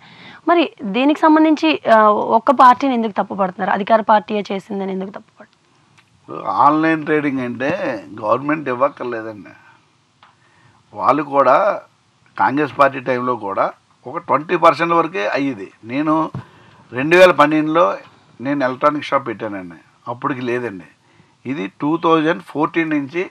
మరి దీనికి సంబంధించి ఒక్క పార్టీని ఎందుకు తప్పుపడుతున్నారు, అధికార పార్టీయే చేసిందని ఎందుకు తప్పుపడుతున్నారు? ఆన్లైన్ ట్రేడింగ్ అంటే గవర్నమెంట్ ఇవ్వక్కర్లేదండి. వాళ్ళు కూడా కాంగ్రెస్ పార్టీ టైంలో కూడా ఒక 20% వరకే అయ్యేది. నేను 2012లో నేను ఎలక్ట్రానిక్ షాప్ పెట్టానండి, అప్పటికి లేదండి. ఇది 2014 నుంచి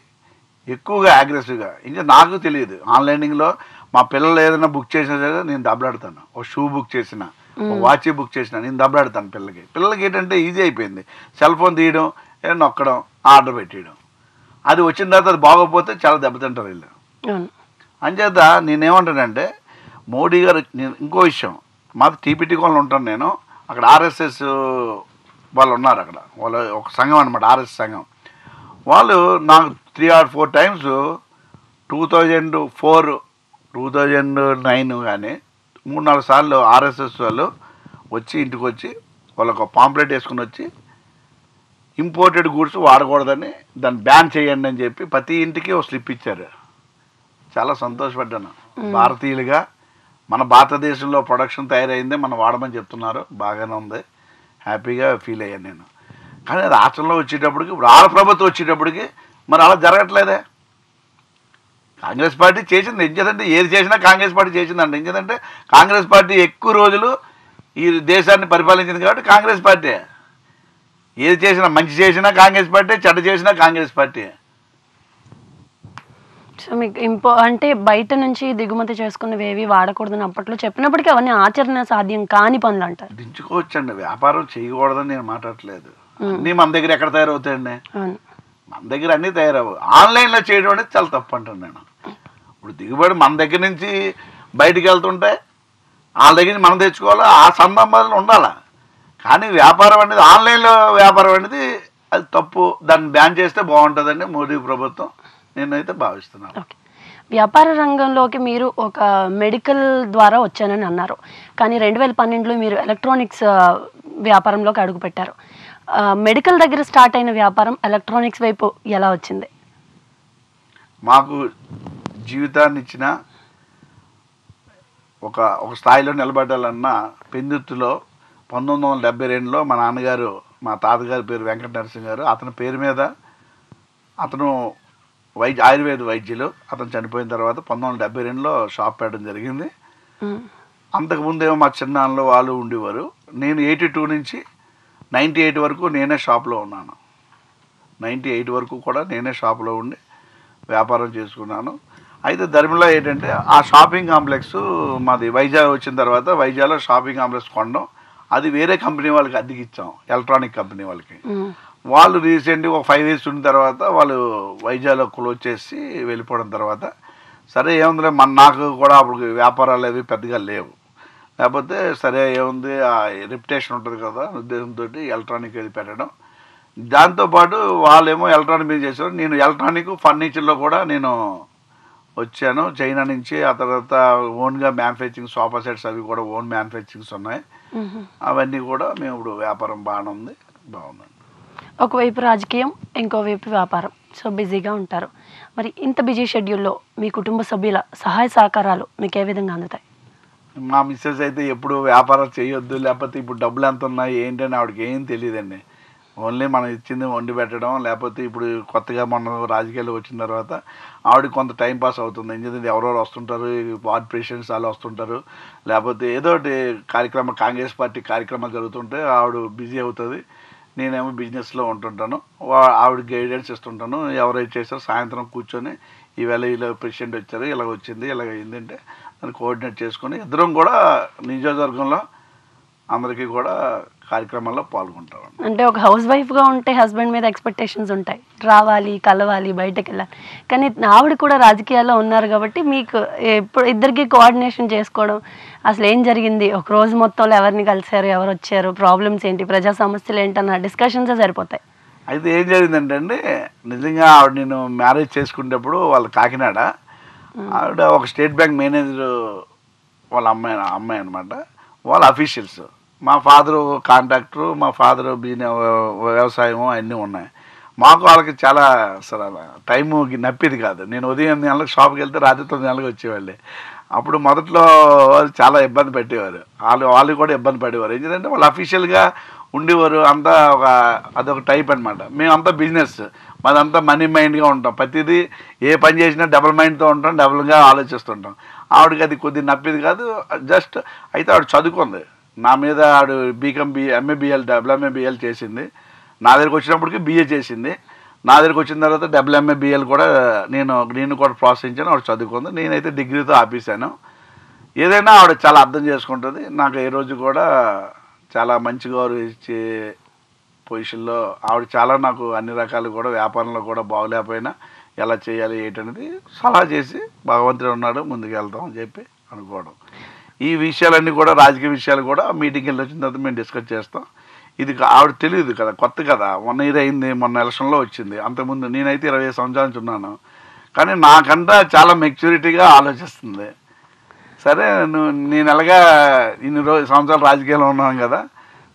ఎక్కువగా అగ్రెసివ్గా. ఇంకా నాకు తెలియదు ఆన్లైనింగ్లో మా పిల్లలు ఏదైనా బుక్ చేసినా సరే నేను దెబ్బలాడతాను. ఒక షూ బుక్ చేసిన, ఒక వాచ్ బుక్ చేసిన నేను దెబ్బలాడతాను. పిల్లలకి ఏంటంటే ఈజీ అయిపోయింది, సెల్ ఫోన్ తీయడం, నొక్కడం, ఆర్డర్ పెట్టేయడం. అది వచ్చిన తర్వాత అది బాగోకపోతే చాలా దెబ్బతింటారు వీళ్ళు. అంచేత నేనేమంటానంటే మోడీ గారు, నేను ఇంకో విషయం, మాది టీపీటీ కాలనీ ఉంటాను నేను, అక్కడ ఆర్ఎస్ఎస్ వాళ్ళు ఉన్నారు, అక్కడ వాళ్ళు ఒక సంఘం అనమాట, ఆర్ఎస్ సంఘం. వాళ్ళు నాకు 3 or 4 times 2004, 2009 కానీ 3-4 సార్లు ఆర్ఎస్ఎస్ వాళ్ళు వచ్చి ఇంటికి వచ్చి వాళ్ళకు పాంప్లెట్ వేసుకుని వచ్చి ఇంపోర్టెడ్ గూడ్స్ వాడకూడదని దాన్ని బ్యాన్ చేయండి అని చెప్పి ప్రతి ఇంటికి ఒక స్లిప్ ఇచ్చారు. చాలా సంతోషపడ్డాను. భారతీయులుగా మన భారతదేశంలో ప్రొడక్షన్ తయారైందే మనం వాడమని చెప్తున్నారు, బాగానే ఉంది, హ్యాపీగా ఫీల్ అయ్యాను నేను. కానీ రాష్ట్రంలో వచ్చేటప్పటికి, ఇప్పుడు ఆడ ప్రభుత్వం వచ్చేటప్పటికి మరి అలా జరగట్లేదే. కాంగ్రెస్ పార్టీ చేసింది, ఎందుకంటే ఏది చేసినా కాంగ్రెస్ పార్టీ చేసిందండి. ఎందుకంటే కాంగ్రెస్ పార్టీ ఎక్కువ రోజులు ఈ దేశాన్ని పరిపాలించింది కాబట్టి కాంగ్రెస్ పార్టీ. ఏది చేసినా, మంచి చేసినా కాంగ్రెస్ పార్టీ, చెడ్డ చేసినా కాంగ్రెస్ పార్టీ. సో మీకు అంటే బయట నుంచి దిగుమతి చేసుకున్నవి ఏవి వాడకూడదని అప్పట్లో చెప్పినప్పటికీ అవన్నీ ఆచరణ సాధ్యం కాని పనులు అంటారు. దించుకోవచ్చండి, వ్యాపారం చేయకూడదని నేను మాట్లాడట్లేదు. అన్నీ మన దగ్గర ఎక్కడ తయారవుతాయండి? మన దగ్గర అన్నీ తయారవు. ఆన్లైన్లో చేయడం అనేది చాలా తప్పు అంటాను నేను. ఇప్పుడు దిగుబడి మన దగ్గర నుంచి బయటికి వెళ్తుంటే వాళ్ళ దగ్గర నుంచి మనం తెచ్చుకోవాలి, ఆ సంబంధాలు ఉండాలి. కానీ వ్యాపారం అనేది, ఆన్లైన్లో వ్యాపారం అనేది అది తప్పు, దాన్ని బ్యాన్ చేస్తే బాగుంటుందండి మోడీ ప్రభుత్వం, నేనైతే భావిస్తున్నాను. వ్యాపార రంగంలోకి మీరు ఒక మెడికల్ ద్వారా వచ్చానని అన్నారు, కానీ 2012లో మీరు ఎలక్ట్రానిక్స్ వ్యాపారంలోకి అడుగుపెట్టారు. మెడికల్ దగ్గర స్టార్ట్ అయిన వ్యాపారం ఎలక్ట్రానిక్స్ వైపు ఎలా వచ్చింది? మాకు జీవితాన్ని ఇచ్చిన ఒక స్థాయిలో నిలబడాలన్న పెందుర్తిలో 1972లో మా నాన్నగారు, మా తాతగారి పేరు వెంకట నరసింహ గారు, అతని పేరు మీద అతను ఆయుర్వేద వైద్యులు, అతను చనిపోయిన తర్వాత 1972లో షాప్ పెట్టడం జరిగింది. అంతకుముందేమో మా చిన్నాన్నలు వాళ్ళు ఉండేవారు. నేను 82 నుంచి 98 వరకు నేనే షాప్లో ఉన్నాను. 98 వరకు కూడా నేనే షాప్లో ఉండి వ్యాపారం చేసుకున్నాను. అయితే ధర్మిలో ఏంటంటే ఆ షాపింగ్ కాంప్లెక్స్ మాది వైజాగ్ వచ్చిన తర్వాత వైజాగ్లో షాపింగ్ కాంప్లెక్స్ కొనడం, అది వేరే కంపెనీ వాళ్ళకి అద్దెకి ఇచ్చాం, ఎలక్ట్రానిక్ కంపెనీ వాళ్ళకి. వాళ్ళు రీసెంట్గా ఒక 5 years ఉన్న తర్వాత వాళ్ళు వైజాగ్లో క్లోజ్ చేసి వెళ్ళిపోవడం తర్వాత, సరే ఏముందిలే, నాకు కూడా అప్పుడు వ్యాపారాలు అవి పెద్దగా లేవు, లేకపోతే సరే ఏముంది ఆ రెప్యుటేషన్ ఉంటుంది కదా ఉద్దేశంతో ఎలక్ట్రానిక్ అది పెట్టడం. దాంతోపాటు వాళ్ళేమో ఎలక్ట్రానిక్ మీద చేశారు, నేను ఎలక్ట్రానిక్ ఫర్నిచర్లో కూడా నేను వచ్చాను చైనా నుంచి. ఆ తర్వాత ఓన్గా మ్యానుఫ్యాక్చరింగ్ సోఫా సెట్స్ అవి కూడా ఓన్ మ్యానుఫ్యాక్చరింగ్స్ ఉన్నాయి. అవన్నీ కూడా మేము ఇప్పుడు వ్యాపారం బాగానే ఉంది, బాగుందండి. ఒకవైపు రాజకీయం, ఇంకోవైపు వ్యాపారం, సో బిజీగా ఉంటారు. మరి ఇంత బిజీ షెడ్యూల్లో మీ కుటుంబ సభ్యుల సహాయ సహకారాలు మీకు ఏ విధంగా అందుతాయి? మా మిస్సెస్ అయితే ఎప్పుడు వ్యాపారం చేయొద్దు, లేకపోతే ఇప్పుడు డబ్బులు ఎంత ఉన్నాయి ఏంటని ఆవిడకి ఏం తెలియదండి. ఓన్లీ మనం ఇచ్చింది వండి పెట్టడం, లేకపోతే ఇప్పుడు కొత్తగా మన రాజకీయాలు వచ్చిన తర్వాత ఆవిడకి కొంత టైం పాస్ అవుతుంది. ఎందుకంటే ఎవరెవరు వస్తుంటారు, వార్డ్ ప్రెసిడెంట్స్ వాళ్ళు వస్తుంటారు, లేకపోతే ఏదో ఒకటి కార్యక్రమం కాంగ్రెస్ పార్టీ కార్యక్రమాలు జరుగుతుంటే ఆవిడ బిజీ అవుతుంది. నేనేమో బిజినెస్లో ఉంటుంటాను, ఆవిడ గైడెన్స్ ఇస్తుంటాను. ఎవరైతే చేస్తారో సాయంత్రం కూర్చొని ఈవేళ ఇలా ప్రెసిడెంట్ వచ్చారు, ఇలా వచ్చింది, ఇలాగ అయిందంటే దాన్ని కోఆర్డినేట్ చేసుకొని ఇద్దరం కూడా నియోజకవర్గంలో అందరికీ కూడా కార్యక్రమాల్లో పాల్గొంటాం. అంటే ఒక హౌస్ వైఫ్గా ఉంటే హస్బెండ్ మీద ఎక్స్పెక్టేషన్స్ ఉంటాయి, రావాలి, కలవాలి, బయటకు వెళ్ళాలి. కానీ ఆవిడ కూడా రాజకీయాల్లో ఉన్నారు కాబట్టి మీకు ఎప్పుడు ఇద్దరికి కోఆర్డినేషన్ చేసుకోవడం, అసలు ఏం జరిగింది, ఒక రోజు మొత్తంలో ఎవరిని కలిశారు, ఎవరు వచ్చారు, ప్రాబ్లమ్స్ ఏంటి, ప్రజా సమస్యలు ఏంటన్న డిస్కషన్సే సరిపోతాయి. అయితే ఏం జరిగిందంటే అండి, నిజంగా ఆవిడ నేను మ్యారేజ్ చేసుకునేటప్పుడు వాళ్ళ కాకినాడ, ఆవిడ ఒక స్టేట్ బ్యాంక్ మేనేజర్ వాళ్ళ అమ్మాయి అనమాట. వాళ్ళ అఫీషియల్స్, మా ఫాదరు కాంట్రాక్టరు, మా ఫాదరు వ్యవసాయం అన్నీ ఉన్నాయి. మాకు వాళ్ళకి చాలా అసలు టైము నప్పేది కాదు. నేను ఉదయం 8 గంటలకు షాప్కి వెళ్తే రాత్రి 9 గంటలకు వచ్చేవాళ్ళే. అప్పుడు మొదట్లో వాళ్ళు చాలా ఇబ్బంది పెట్టేవారు, వాళ్ళు కూడా ఇబ్బంది పడేవారు. ఎందుకంటే వాళ్ళు అఫీషియల్గా ఉండేవారు, అంతా అదొక టైప్ అనమాట. మేమంతా బిజినెస్, మాదంతా మనీ మైండ్గా ఉంటాం. ప్రతిదీ ఏ పని చేసినా డబుల్ మైండ్తో ఉంటాం, డబుల్గా ఆలోచిస్తుంటాం. ఆవిడకి అది కొద్దిగా నప్పేది కాదు. జస్ట్ అయితే ఆవిడ చదువుకుంది, నా మీద ఆవిడ ఎంఏబిఎల్ WMA-BL చేసింది. నా దగ్గరికి వచ్చినప్పటికీ BA చేసింది. నా దగ్గరికి వచ్చిన తర్వాత WMA-BL కూడా నేను కూడా ప్రోత్సహించాను. ఆవిడ చదువుకుంది. నేనైతే డిగ్రీతో ఆపేశాను. ఏదైనా ఆవిడ చాలా అర్థం చేసుకుంటుంది. నాకు ఏ రోజు కూడా చాలా మంచి గౌరవం ఇచ్చే పొజిషన్లో ఆవిడ చాలా నాకు అన్ని రకాలు కూడా వ్యాపారంలో కూడా బాగోలేకపోయినా ఎలా చేయాలి ఏంటనేది సలహా చేసి భగవంతుడు ఉన్నాడు ముందుకు వెళ్తాం అని చెప్పి అనుకోవడం. ఈ విషయాలన్నీ కూడా రాజకీయ విషయాలు కూడా మీటింగ్కి వెళ్ళి వచ్చిన తర్వాత మేము డిస్కస్ చేస్తాం. ఇది ఆవిడ తెలియదు కదా, కొత్త కదా, 1 year అయింది, మొన్న ఎలక్షన్లో వచ్చింది. అంతకుముందు నేనైతే 25 సంవత్సరాల నుంచి ఉన్నాను, కానీ నాకంటా చాలా మెచ్యూరిటీగా ఆలోచిస్తుంది. సరే నేను ఎలాగా ఇన్ని సంవత్సరాలు రాజకీయాల్లో ఉన్నాను కదా,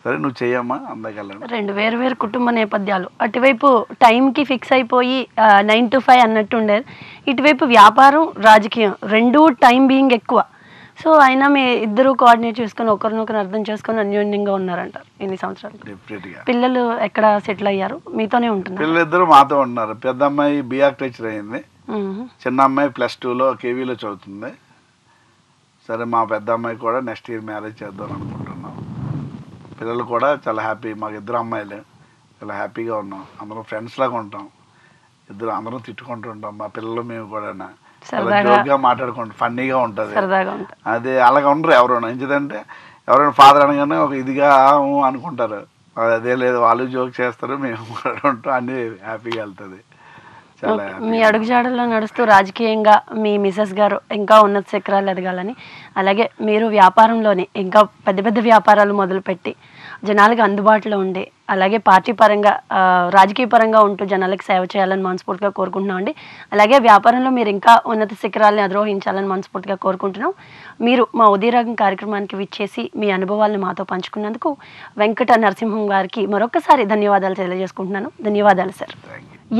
సరే నువ్వు చెయ్యమ్మా అందకెళ్ళండి. 2 వేరు కుటుంబ నేపథ్యాలు, అటువైపు టైంకి ఫిక్స్ అయిపోయి 9 to 5 అన్నట్టు ఉండేది, ఇటువైపు వ్యాపారం రాజకీయం, 2 టైం బీయింగ్ ఎక్కువ. సో అయినా మీ ఇద్దరు కోఆర్డినేట్ చేసుకొని ఒకరినొకరు అర్థం చేసుకొని అన్యోన్యంగా ఉన్నారంటారు ఇన్ని సంవత్సరాలు. డెఫినెట్గా. పిల్లలు ఎక్కడ సెటిల్ అయ్యారు? మీతోనే ఉంటున్నారు? పిల్లలిద్దరూ మాతో ఉన్నారు. పెద్ద అమ్మాయి BArchitecture అయింది, చిన్న అమ్మాయి +2లో KVలో చదువుతుంది. సరే మా పెద్ద అమ్మాయి కూడా నెక్స్ట్ ఇయర్ మ్యారేజ్ చేద్దాం అనుకుంటున్నాం. పిల్లలు కూడా చాలా హ్యాపీ, మాకు 2 అమ్మాయిలు, చాలా హ్యాపీగా ఉన్నాం. అందరం ఫ్రెండ్స్ లాగా ఉంటాం, అందరం తిట్టుకుంటూ ఉంటాం. మా పిల్లలు మేము కూడా జోక్గా మాట్లాడుకుంటాం, ఫన్నీగా ఉంటుంది. అదే అలాగ ఉండరు ఎవరైనా. ఎందుకంటే ఎవరైనా ఫాదర్ అనగానే ఒక ఇదిగా అనుకుంటారు, అదే లేదు, వాళ్ళు జోక్ చేస్తారు, మేము కూడా ఉంటాం, అన్నీ హ్యాపీగా వెళ్తుంది. మీ అడుగుజాడల్లో నడుస్తూ రాజకీయంగా మీ మిసెస్ గారు ఇంకా ఉన్నత శిఖరాలు ఎదగాలని, అలాగే మీరు వ్యాపారంలోనే ఇంకా పెద్ద పెద్ద వ్యాపారాలు మొదలుపెట్టి జనాలకు అందుబాటులో ఉండి, అలాగే పార్టీ పరంగా రాజకీయ పరంగా ఉంటూ జనాలకు సేవ చేయాలని మనస్ఫూర్తిగా కోరుకుంటున్నామండి. అలాగే వ్యాపారంలో మీరు ఇంకా ఉన్నత శిఖరాలని అధిరోహించాలని మనస్ఫూర్తిగా కోరుకుంటున్నాం. మీరు మా ఉదయరాగం కార్యక్రమానికి విచ్చేసి మీ అనుభవాలను మాతో పంచుకున్నందుకు వెంకట నరసింహం గారికి మరొకసారి ధన్యవాదాలు తెలియజేసుకుంటున్నాను. ధన్యవాదాలు సార్.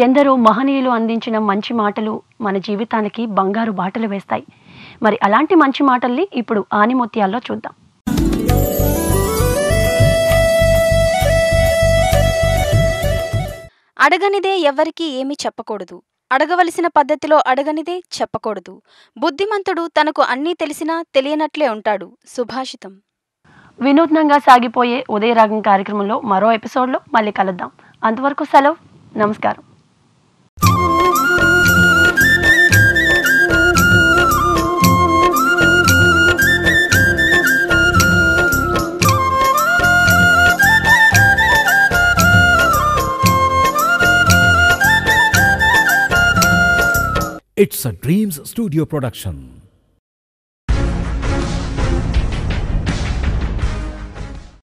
ఎందరో మహనీయులు అందించిన మంచి మాటలు మన జీవితానికి బంగారు బాటలు వేస్తాయి. మరి అలాంటి మంచి మాటల్ని ఇప్పుడు ఆనిముత్యాల్లో చూద్దాం. అడగనిదే ఎవరికీ ఏమీ చెప్పకూడదు, అడగవలసిన పద్ధతిలో అడగనిదే చెప్పకూడదు. బుద్ధిమంతుడు తనకు అన్నీ తెలిసినా తెలియనట్లే ఉంటాడు. సుభాషితం. వినూత్నంగా సాగిపోయే ఉదయరాగం కార్యక్రమంలో మరో ఎపిసోడ్లో మళ్ళీ కలుద్దాం. అంతవరకు సెలవు. నమస్కారం. It's a Dreams Studio production.